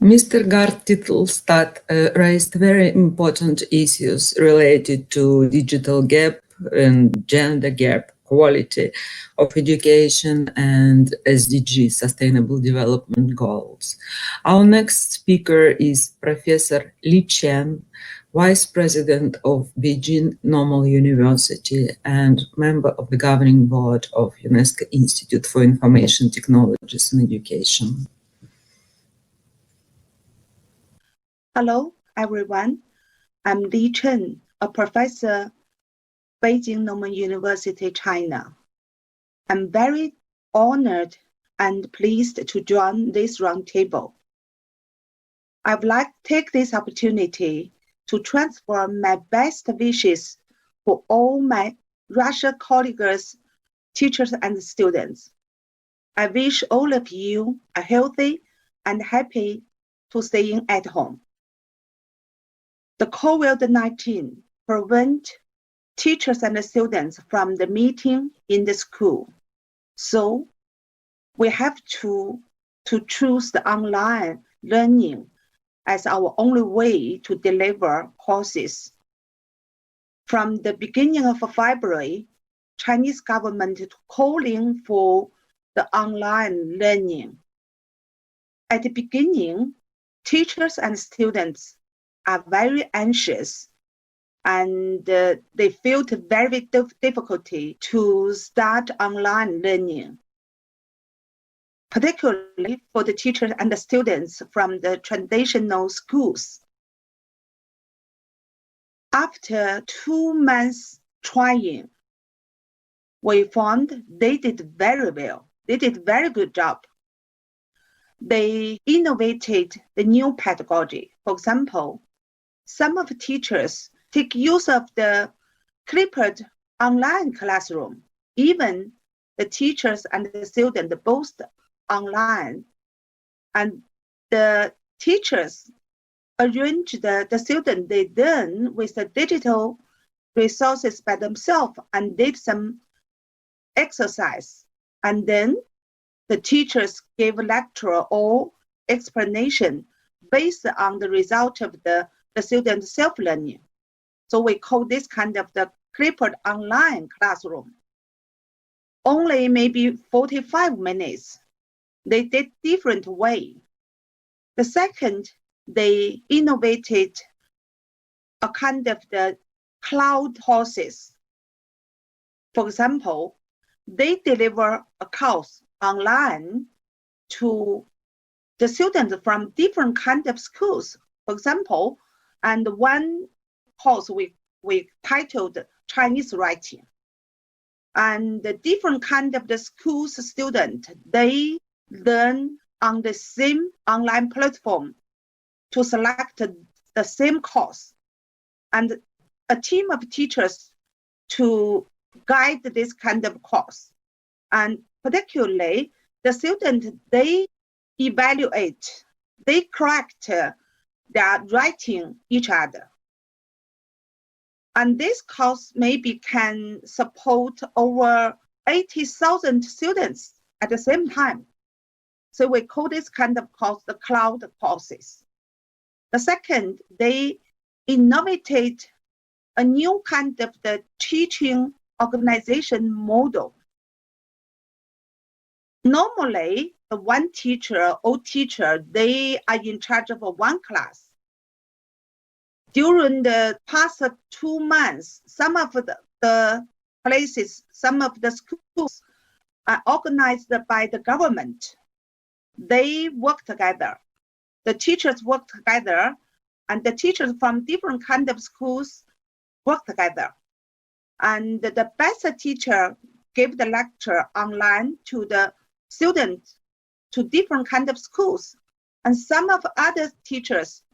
Mr. Gard Titelstad raised very important issues related to digital gap, and gender gap, quality of education, and SDG, Sustainable Development Goals. Our next speaker is Professor Li Chen, Vice President of Beijing Normal University and member of the Governing Board of UNESCO Institute for Information Technologies and Education. Hello, everyone. I'm Li Chen, a professor, Beijing Normal University, China. I'm very honored and pleased to join this roundtable. I would like to take this opportunity to transfer my best wishes for all my Russian colleagues, teachers, and students. I wish all of you are healthy and happy to staying at home. The COVID-19 prevent teachers and students from the meeting in the school. So we have to choose the online learning as our only way to deliver courses. From the beginning of February, Chinese government calling for the online learning. At the beginning, teachers and students are very anxious and they felt very difficulty to start online learning, particularly for the teachers and the students from the traditional schools. After 2 months trying, we found they did very well. They did a very good job. They innovated the new pedagogy. For example, some of the teachers take use of the clipped online classroom. Even the teachers and the students both online. And the teachers arrange the students they learn with the digital resources by themselves and did some exercise. And then the teachers gave a lecture or explanation based on the result of the student self-learning. So we call this kind of the clipped online classroom. Only maybe 45 minutes. They did different way. The second, they innovated a kind of the cloud courses. For example, they deliver a course online to the students from different kind of schools. For example, and one course we titled Chinese writing. And the different kind of the schools student, they learn on the same online platform to select the same course. And a team of teachers to guide this kind of course. And particularly, the students, they evaluate, they correct their writing each other. And this course maybe can support over 80,000 students at the same time. So we call this kind of course the cloud courses. The second, they innovated a new kind of the teaching organization model. Normally, the one teacher or teacher, they are in charge of one class. During the past 2 months, some of the places, some of the schools are organized by the government. They work together. The teachers work together, and the teachers from different kind of schools work together. And the best teacher gave the lecture online to the students to different kind of schools. And some of other teachers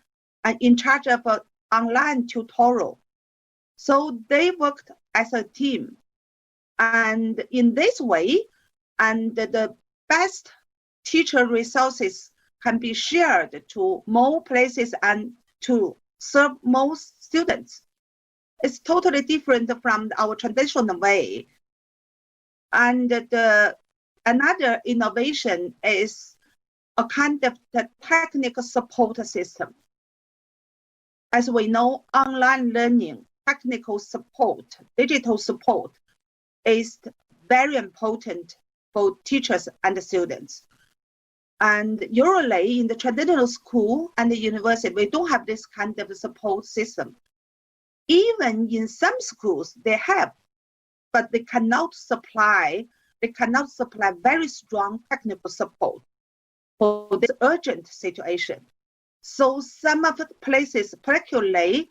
are in charge of online tutorial. So they worked as a team. And in this way, and the best teacher resources can be shared to more places and to serve more students. It's totally different from our traditional way. And another innovation is a kind of the technical support system. As we know, online learning technical support, digital support is very important for teachers and students. And usually in the traditional school and the university, we don't have this kind of support system. Even in some schools, they have, but they cannot supply very strong technical support for this urgent situation. So some of the places, particularly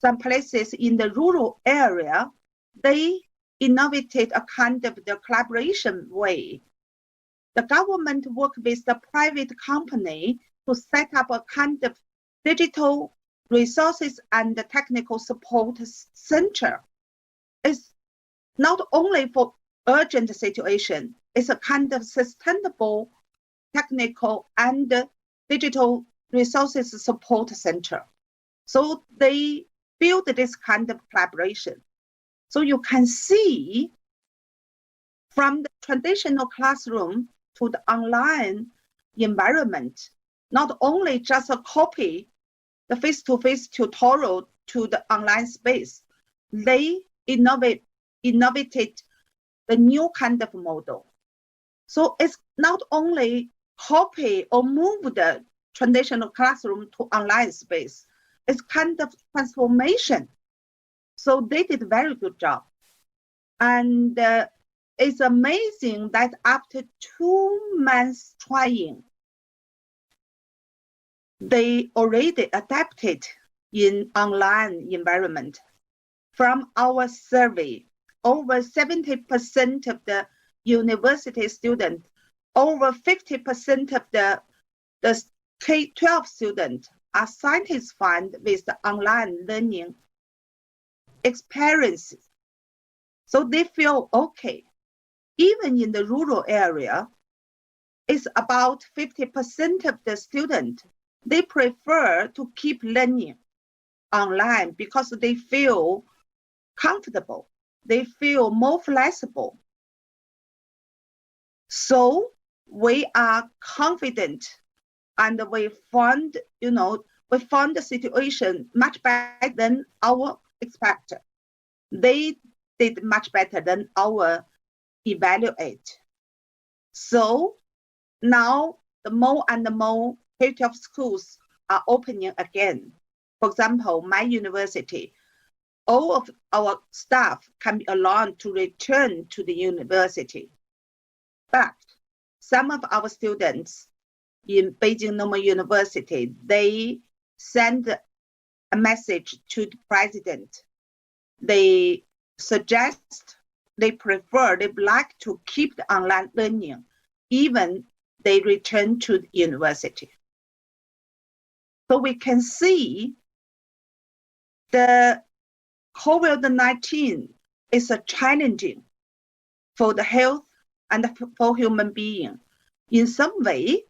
some places in the rural area, they innovated a kind of the collaboration way. The government worked with the private company to set up a kind of digital resources and the technical support center. It's not only for urgent situation, it's a kind of sustainable technical and digital resources support center. So they build this kind of collaboration. So you can see from the traditional classroom to the online environment, not only just a copy the face-to-face tutorial to the online space, they innovated the new kind of model. So it's not only copy or move the traditional classroom to online space, it's kind of transformation. So they did a very good job. And it's amazing that after 2 months trying, they already adapted in online environment. From our survey, over 70% of the university students, over 50% of the K-12 students are satisfied with the online learning experiences. So they feel okay. Even in the rural area, it's about 50% of the students, they prefer to keep learning online because they feel comfortable. They feel more flexible. So we are confident and we found the situation much better than our expected. They did much better than our evaluate. So now the more and more K-12 schools are opening again. For example, my university, all of our staff can be allowed to return to the university. But some of our students in Beijing Normal University, they send a message to the president. They suggest, they prefer, they'd like to keep the online learning, even they return to the university. So we can see the COVID-19 is a challenging for the health and for human being. In some way,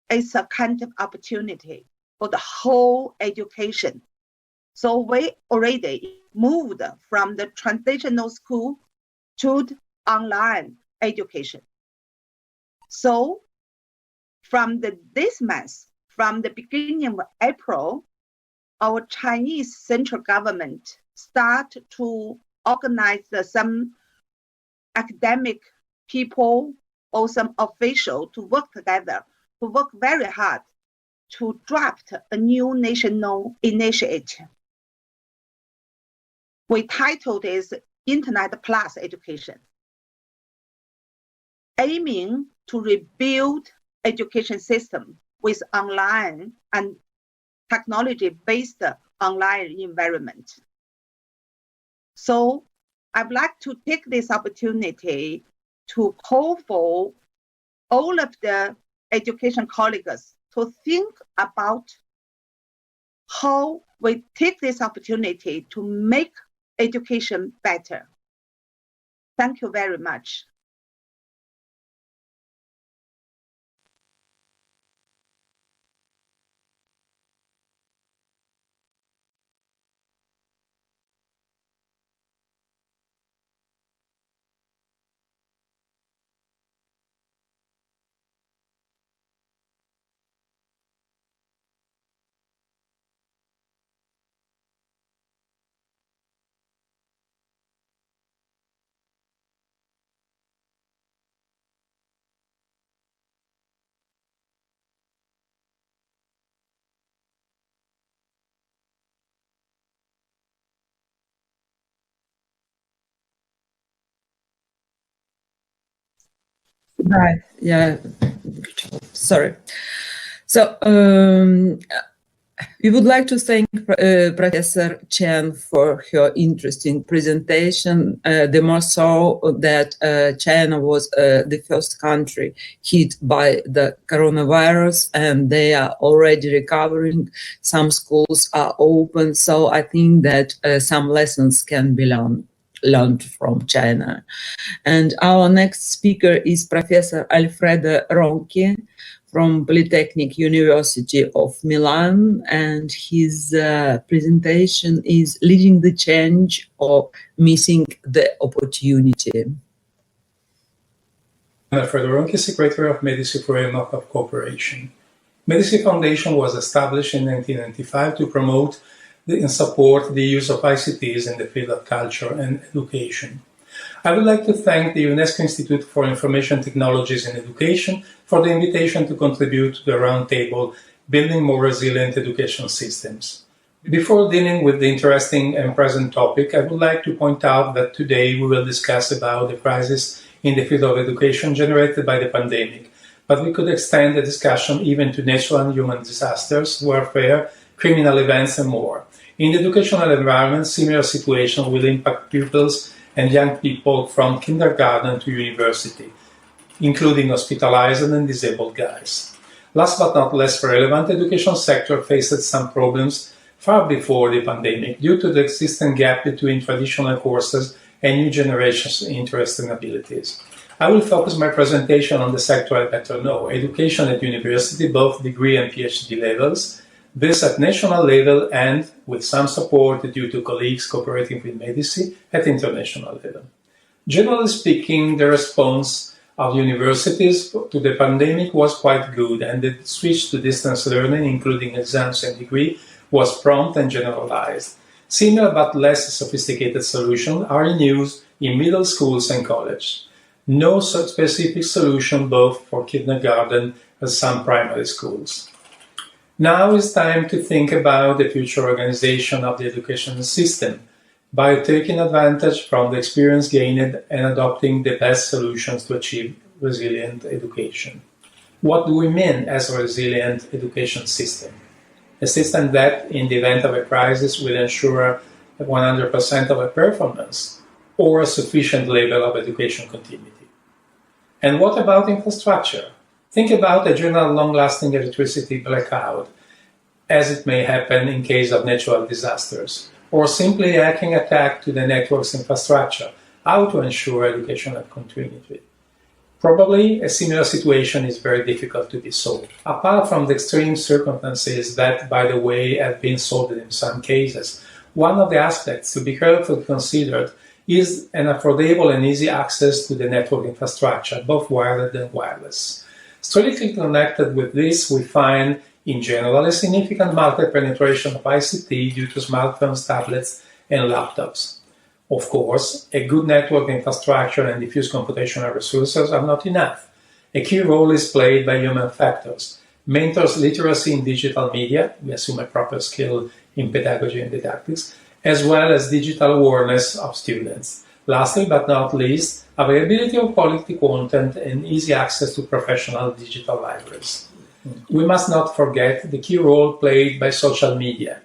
it's a kind of opportunity for the whole education. So we already moved from the traditional school to the online education. So from this month, from the beginning of April, our Chinese central government start to organize some academic people or some officials to work together, to work very hard to draft a new national initiative. We titled it Internet Plus Education, aiming to rebuild education system with online and technology-based online environment. So I'd like to take this opportunity to call for all of the education colleagues to think about how we take this opportunity to make education better. Thank you very much. Right. Yeah. Sorry. So we would like to thank Professor Chen for her interesting presentation, the more so that China was the first country hit by the coronavirus, and they are already recovering. Some schools are open, so I think that some lessons can be learned from China. And our next speaker is Professor Alfredo Ronchi from Polytechnic University of Milan, and his presentation is Leading the Change or Missing the Opportunity. Alfredo Ronchi, Secretary of Medici Framework of Cooperation. Medici Foundation was established in 1995 to promote and support the use of ICTs in the field of culture and education. I would like to thank the UNESCO Institute for Information Technologies in Education for the invitation to contribute to the Roundtable, Building More Resilient Education Systems. Before dealing with the interesting and present topic, I would like to point out that today we will discuss about the crisis in the field of education generated by the pandemic, but we could extend the discussion even to natural and human disasters, warfare, criminal events, and more. In the educational environment, similar situations will impact pupils and young people from kindergarten to university, including hospitalized and disabled guys. Last but not less relevant, the education sector faced some problems far before the pandemic due to the existing gap between traditional courses and new generations' interests and abilities. I will focus my presentation on the sector I better know, education at university, both degree and PhD levels, this at national level and, with some support due to colleagues cooperating with Medici, at international level. Generally speaking, the response of universities to the pandemic was quite good, and the switch to distance learning, including exams and degree, was prompt and generalized. Similar but less sophisticated solutions are in use in middle schools and college. No specific solution both for kindergarten as some primary schools. Now is time to think about the future organization of the education system by taking advantage from the experience gained and adopting the best solutions to achieve resilient education. What do we mean as a resilient education system? A system that, in the event of a crisis, will ensure 100% of a performance or a sufficient level of education continuity. And what about infrastructure? Think about a general long-lasting electricity blackout, as it may happen in case of natural disasters, or simply a hacking attack to the network's infrastructure, how to ensure educational continuity. Probably a similar situation is very difficult to be solved. Apart from the extreme circumstances that, by the way, have been solved in some cases, one of the aspects to be carefully considered is an affordable and easy access to the network infrastructure, both wired and wireless. Strictly connected with this, we find, in general, a significant market penetration of ICT due to smartphones, tablets, and laptops. Of course, a good network infrastructure and diffuse computational resources are not enough. A key role is played by human factors. Mentors literacy in digital media, we assume a proper skill in pedagogy and didactics, as well as digital awareness of students. Lastly, but not least, availability of quality content and easy access to professional digital libraries. We must not forget the key role played by social media.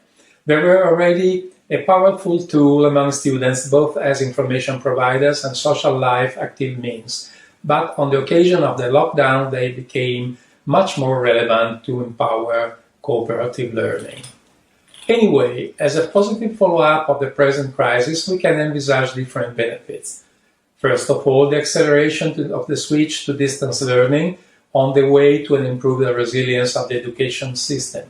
There were already a powerful tool among students, both as information providers and social life active means. But on the occasion of the lockdown, they became much more relevant to empower cooperative learning. Anyway, as a positive follow-up of the present crisis, we can envisage different benefits. First of all, the acceleration of the switch to distance learning on the way to an improved resilience of the education system,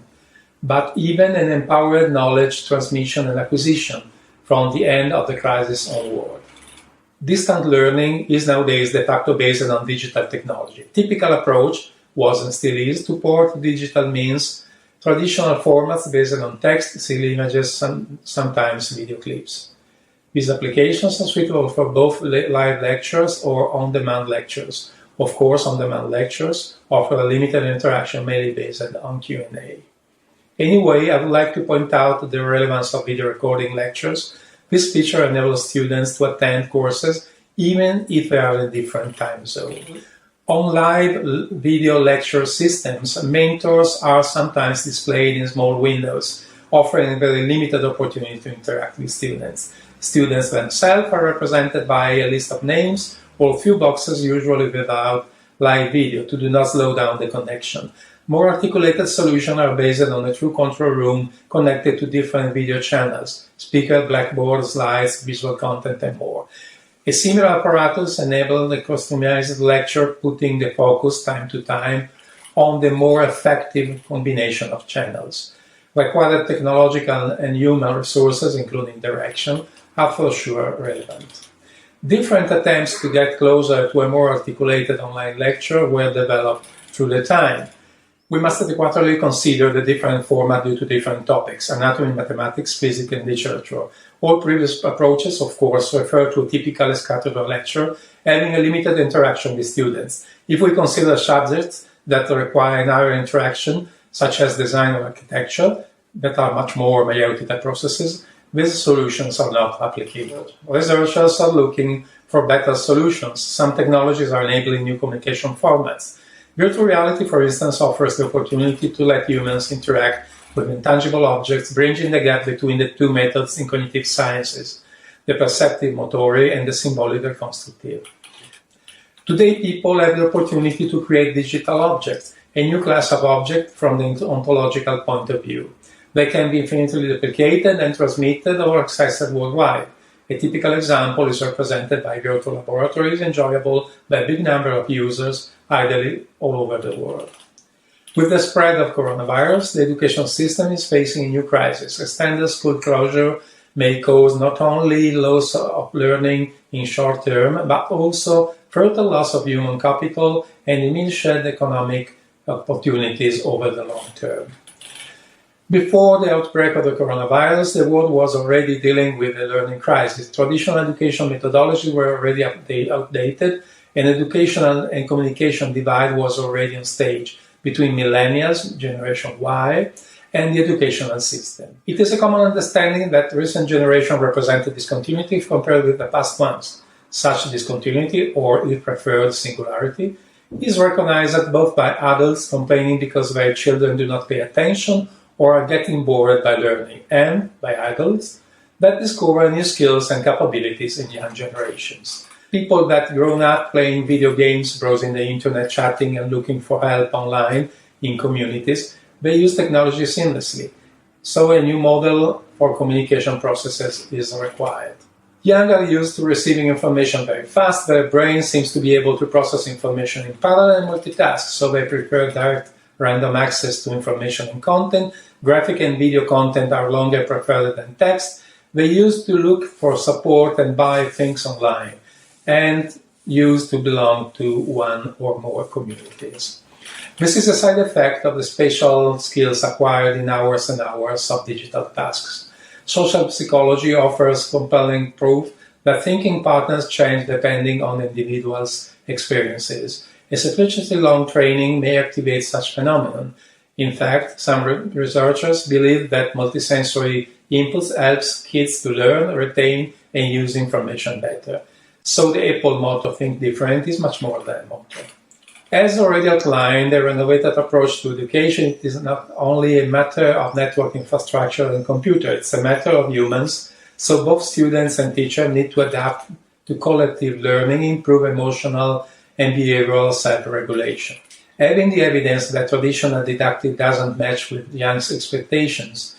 but even an empowered knowledge transmission and acquisition from the end of the crisis onward. Distant learning is nowadays de facto based on digital technology. Typical approach was and still is to port digital means, traditional formats based on text, still images, sometimes video clips. These applications are suitable for both live lectures or on-demand lectures. Of course, on-demand lectures offer a limited interaction mainly based on Q&A. Anyway, I would like to point out the relevance of video recording lectures. This feature enables students to attend courses even if they are in different time zones. On live video lecture systems, mentors are sometimes displayed in small windows, offering a very limited opportunity to interact with students. Students themselves are represented by a list of names or a few boxes, usually without live video, to do not slow down the connection. More articulated solutions are based on a true control room connected to different video channels, speaker, blackboard, slides, visual content, and more. A similar apparatus enables a customized lecture, putting the focus time to time on the more effective combination of channels. Required technological and human resources, including direction, are for sure relevant. Different attempts to get closer to a more articulated online lecture were developed through the time. We must adequately consider the different format due to different topics: anatomy, mathematics, physics, and literature. All previous approaches, of course, refer to a typical scattered lecture having a limited interaction with students. If we consider subjects that require an higher interaction, such as design or architecture, that are much more myotic processes, these solutions are not applicable. Researchers are looking for better solutions. Some technologies are enabling new communication formats. Virtual reality, for instance, offers the opportunity to let humans interact with intangible objects, bridging the gap between the two methods in cognitive sciences, the perceptive motoric and the symbolic reconstructive. Today, people have the opportunity to create digital objects, a new class of objects from the ontological point of view. They can be infinitely duplicated and transmitted or accessed worldwide. A typical example is represented by virtual laboratories enjoyable by a big number of users, ideally all over the world. With the spread of coronavirus, the education system is facing a new crisis. Extended school closure may cause not only loss of learning in short term, but also further loss of human capital and diminished economic opportunities over the long term. Before the outbreak of the coronavirus, the world was already dealing with a learning crisis. Traditional education methodologies were already outdated, and educational and communication divide was already on stage between millennials, Generation Y, and the educational system. It is a common understanding that recent generation represented discontinuity compared with the past ones. Such discontinuity, or if preferred, singularity, is recognized both by adults complaining because their children do not pay attention or are getting bored by learning, and by adults that discover new skills and capabilities in young generations. People that grown up playing video games, browsing the internet, chatting and looking for help online in communities, they use technology seamlessly. So a new model for communication processes is required. Young are used to receiving information very fast. Their brain seems to be able to process information in parallel and multitask, so they prefer direct random access to information and content. Graphic and video content are longer preferred than text. They used to look for support and buy things online, and used to belong to one or more communities. This is a side effect of the spatial skills acquired in hours and hours of digital tasks. Social psychology offers compelling proof that thinking patterns change depending on the individual's experiences. A sufficiently long training may activate such phenomenon. In fact, some researchers believe that multisensory inputs helps kids to learn, retain, and use information better. So the Apple motto, think different, is much more than a motto. As already outlined, a renovated approach to education is not only a matter of network infrastructure and computer, it's a matter of humans. So both students and teachers need to adapt to collective learning, improve emotional and behavioral self-regulation. Having the evidence that traditional didactic doesn't match with young's expectations,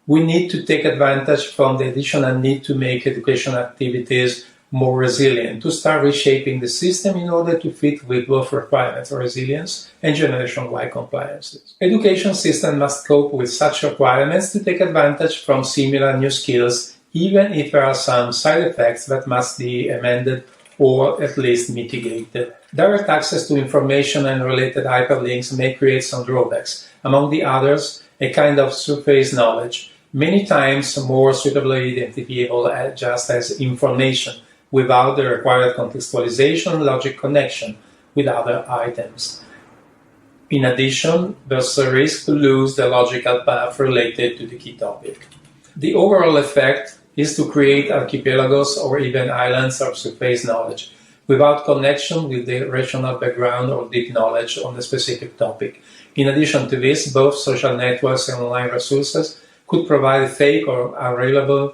we need to take advantage from the additional need to make educational activities more resilient, to start reshaping the system in order to fit with both requirements, resilience and Generation Y compliances. Education system must cope with such requirements to take advantage from similar new skills, even if there are some side effects that must be amended or at least mitigated. Direct access to information and related hyperlinks may create some drawbacks, among the others, a kind of surface knowledge, many times more suitably identifiable just as information, without the required contextualization and logic connection with other items. In addition, there's a risk to lose the logical path related to the key topic. The overall effect is to create archipelagos or even islands of surface knowledge. without connection with the rational background or deep knowledge on the specific topic. In addition to this, both social networks and online resources could provide fake or unreliable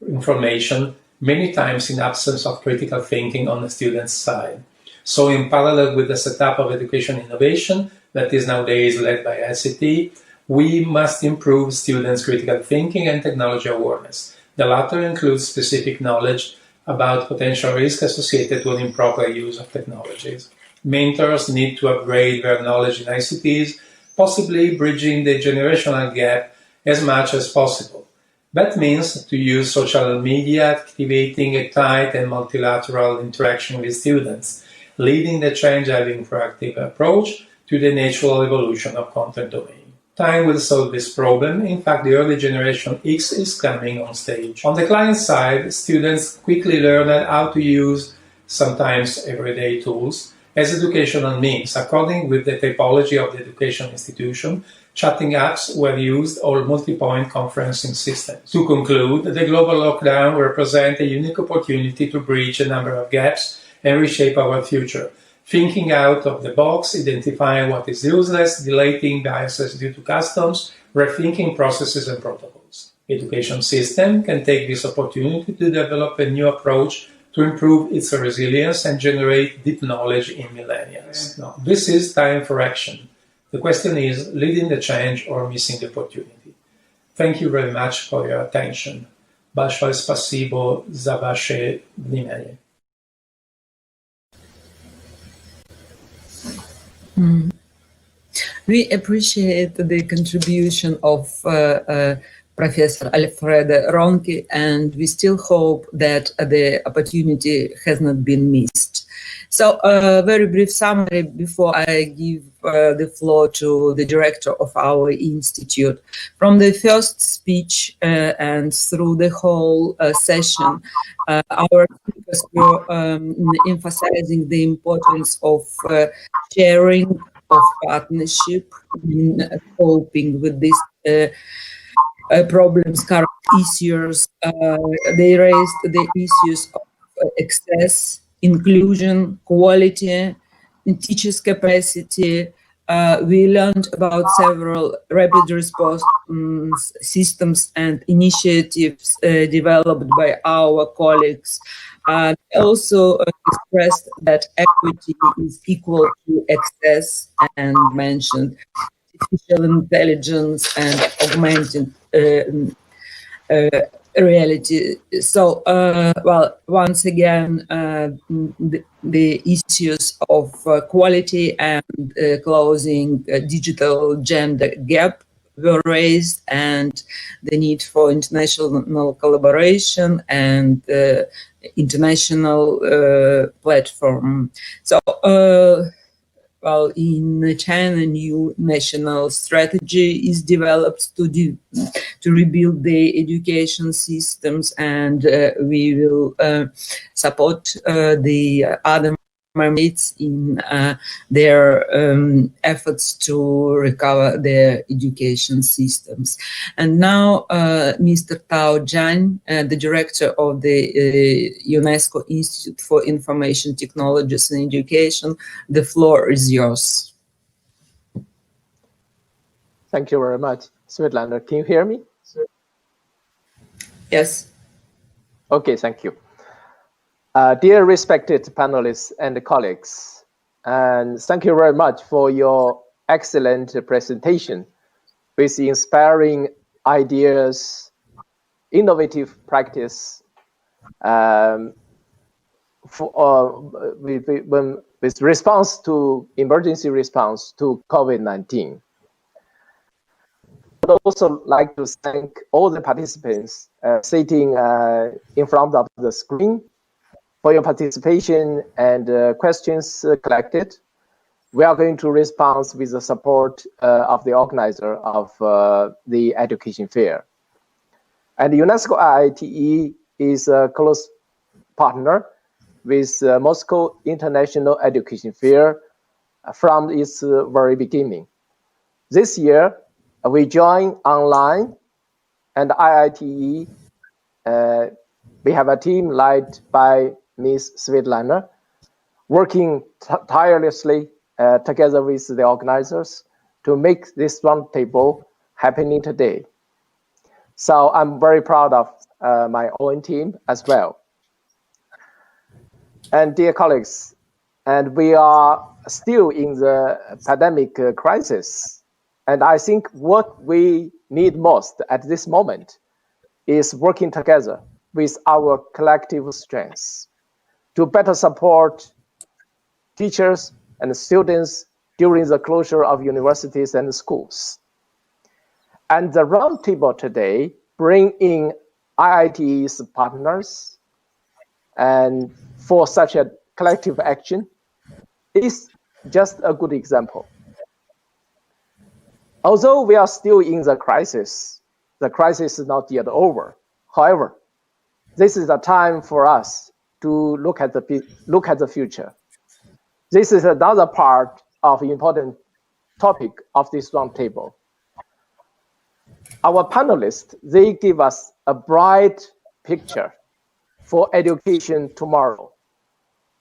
information, many times in absence of critical thinking on the student's side. So in parallel with the setup of education innovation that is nowadays led by ICT, we must improve students' critical thinking and technology awareness. The latter includes specific knowledge about potential risks associated with improper use of technologies. Mentors need to upgrade their knowledge in ICTs, possibly bridging the generational gap as much as possible. That means to use social media, activating a tight and multilateral interaction with students, leading the change-having proactive approach to the natural evolution of content domain. Time will solve this problem. In fact, the early generation X is coming on stage. On the client side, students quickly learn how to use sometimes everyday tools as educational means. According with the typology of the education institution, chatting apps were used or multi-point conferencing systems. To conclude, the global lockdown represents a unique opportunity to bridge a number of gaps and reshape our future. Thinking out of the box, identifying what is useless, deleting biases due to customs, rethinking processes and protocols. Education system can take this opportunity to develop a new approach to improve its resilience and generate deep knowledge in millennials. Now, this is time for action. The question is leading the change or missing the opportunity. Thank you very much for your attention. Большое спасибо за ваше внимание. We appreciate the contribution of Professor Alfredo Ronchi, and we still hope that the opportunity has not been missed. So a very brief summary before I give the floor to the director of our institute. From the first speech and through the whole session, our speakers were emphasizing the importance of sharing, of partnership in coping with these problems, current issues. They raised the issues of access, inclusion, quality, teachers' capacity. We learned about several rapid response systems and initiatives developed by our colleagues. Also expressed that equity is equal to access and mentioned artificial intelligence and augmented reality. So, well, once again, the issues of quality and closing digital gender gap were raised, and the need for international collaboration and international platform. So, well, in China, new national strategy is developed to rebuild the education systems, and we will support the other states in their efforts to recover their education systems. And now, Mr. Tao Zhang, the director of the UNESCO Institute for Information Technologies and Education, the floor is yours. Thank you very much. Svetlana, can you hear me? Yes. Okay, thank you. Dear respected panelists and colleagues, and thank you very much for your excellent presentation with inspiring ideas, innovative practice with response to emergency response to COVID-19. I would also like to thank all the participants sitting in front of the screen for your participation and questions collected. We are going to respond with the support of the organizer of the education fair. And UNESCO IITE is a close partner with Moscow International Education Fair from its very beginning. This year, we join online, and IITE, we have a team led by Ms. Svetlana, working tirelessly together with the organizers to make this roundtable happening today. So I'm very proud of my own team as well. And dear colleagues, and we are still in the pandemic crisis. And I think what we need most at this moment is working together with our collective strengths to better support teachers and students during the closure of universities and schools. And the roundtable today bring in IIT's partners, and for such a collective action is just a good example. Although we are still in the crisis is not yet over. However, this is a time for us to look at the future. This is another part of the important topic of this roundtable. Our panelists, they give us a bright picture for education tomorrow.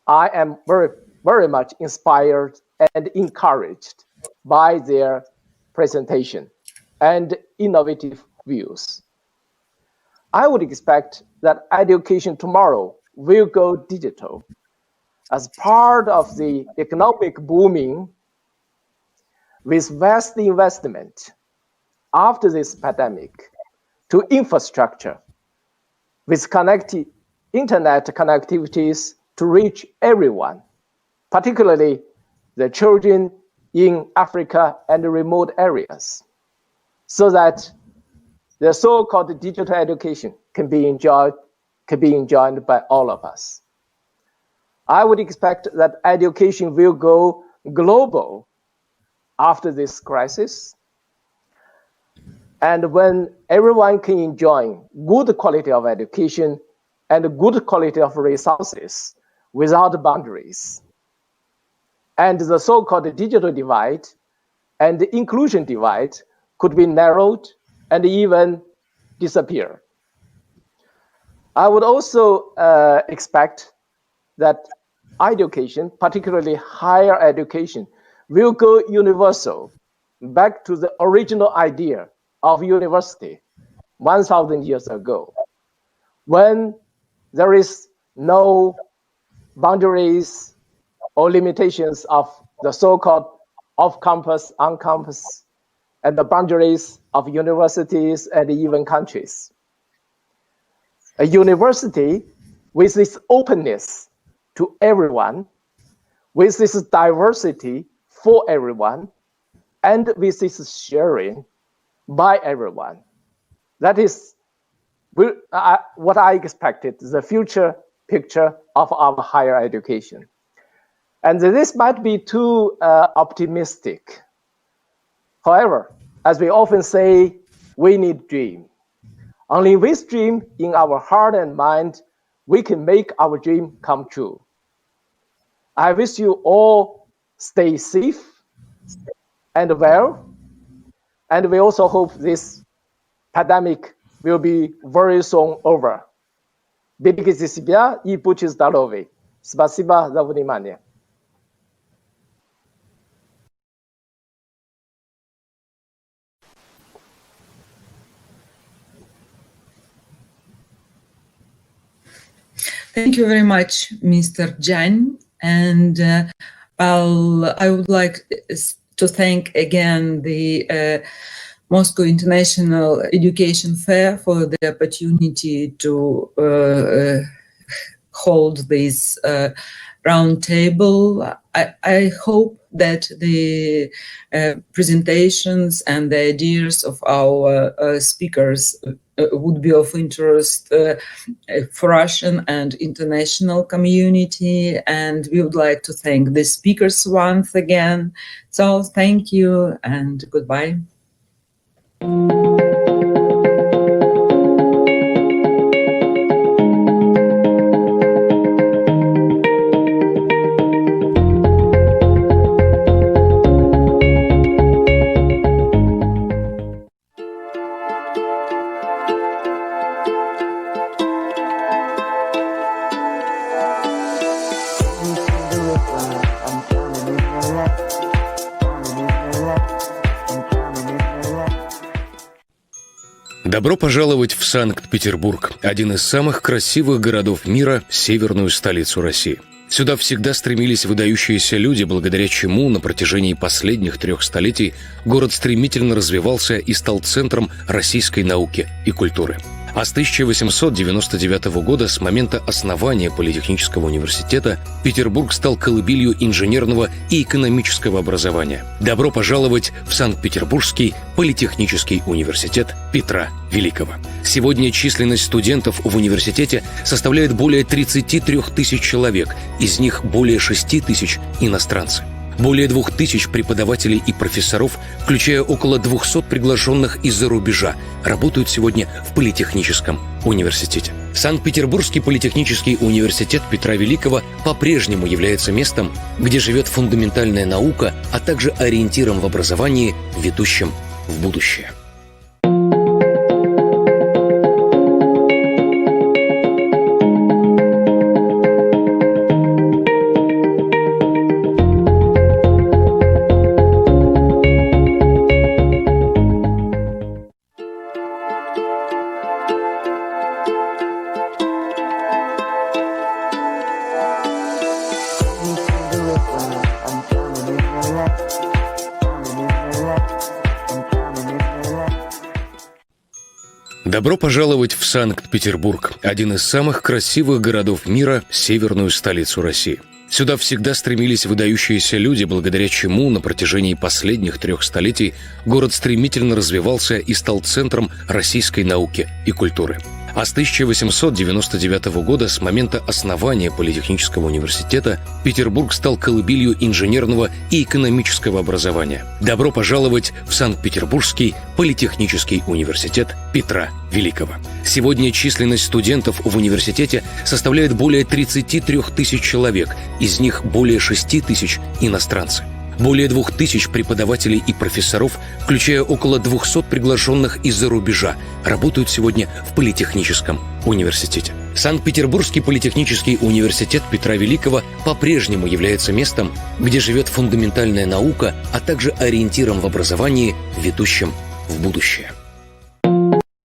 I am very much inspired and encouraged by their presentation and innovative views. I would expect that education tomorrow will go digital as part of the economic booming with vast investment after this pandemic to infrastructure with internet connectivities to reach everyone, particularly the children in Africa and remote areas, so that the so-called digital education can be enjoyed by all of us. I would expect that education will go global after this crisis. And when everyone can enjoy good quality of education and good quality of resources without boundaries, and the so-called digital divide and the inclusion divide could be narrowed and even disappear. I would also expect that education, particularly higher education, will go universal, back to the original idea of university 1,000 years ago, when there is no boundaries or limitations of the so-called off-campus, on-campus, and the boundaries of universities and even countries. A university with its openness to everyone, with its diversity for everyone, and with its sharing by everyone. That is what I expected, the future picture of our higher education. And this might be too optimistic. However, as we often say, we need dream. Only with dream in our heart and mind, we can make our dream come true. I wish you all stay safe and well. And we also hope this pandemic will be very soon over. Берегите себя и будьте здоровы. Спасибо за внимание. Thank you very much, Mr. Jan. And I would like to thank again the Moscow International Education Fair for the opportunity to hold this roundtable. I hope that the presentations and the ideas of our speakers would be of interest for Russian and international community, and we would like to thank the speakers once again. So thank you and goodbye. Добро пожаловать в Санкт-Петербург, один из самых красивых городов мира, северную столицу России. Сюда всегда стремились выдающиеся люди, благодаря чему на протяжении последних 3 столетий город стремительно развивался и стал центром российской науки и культуры. А с 1899 года, с момента основания Политехнического университета, Петербург стал колыбелью инженерного и экономического образования. Добро пожаловать в Санкт-Петербургский Политехнический университет Петра Великого. Сегодня численность студентов в университете составляет более 33 тысяч человек, из них более 6 тысяч иностранцы. Более 2000 преподавателей и профессоров, включая около 200 приглашенных из-за рубежа, работают сегодня в Политехническом университете. Санкт-Петербургский политехнический университет Петра Великого по-прежнему является местом, где живет фундаментальная наука, а также ориентиром в образовании, ведущим в будущее. Добро пожаловать в Санкт-Петербург, один из самых красивых городов мира, северную столицу России. Сюда всегда стремились выдающиеся люди, благодаря чему на протяжении последних 3 столетий город стремительно развивался и стал центром российской науки и культуры. А с 1899 года, с момента основания Политехнического университета, Петербург стал колыбелью инженерного и экономического образования. Добро пожаловать в Санкт-Петербургский Политехнический университет Петра Великого. Сегодня численность студентов в университете составляет более 33 тысяч человек, из них более 6 тысяч иностранцы. Более 2000 преподавателей и профессоров, включая около 200 приглашенных из-за рубежа, работают сегодня в Политехническом университете. Санкт-Петербургский политехнический университет Петра Великого по-прежнему является местом, где живет фундаментальная наука, а также ориентиром в образовании, ведущим в будущее.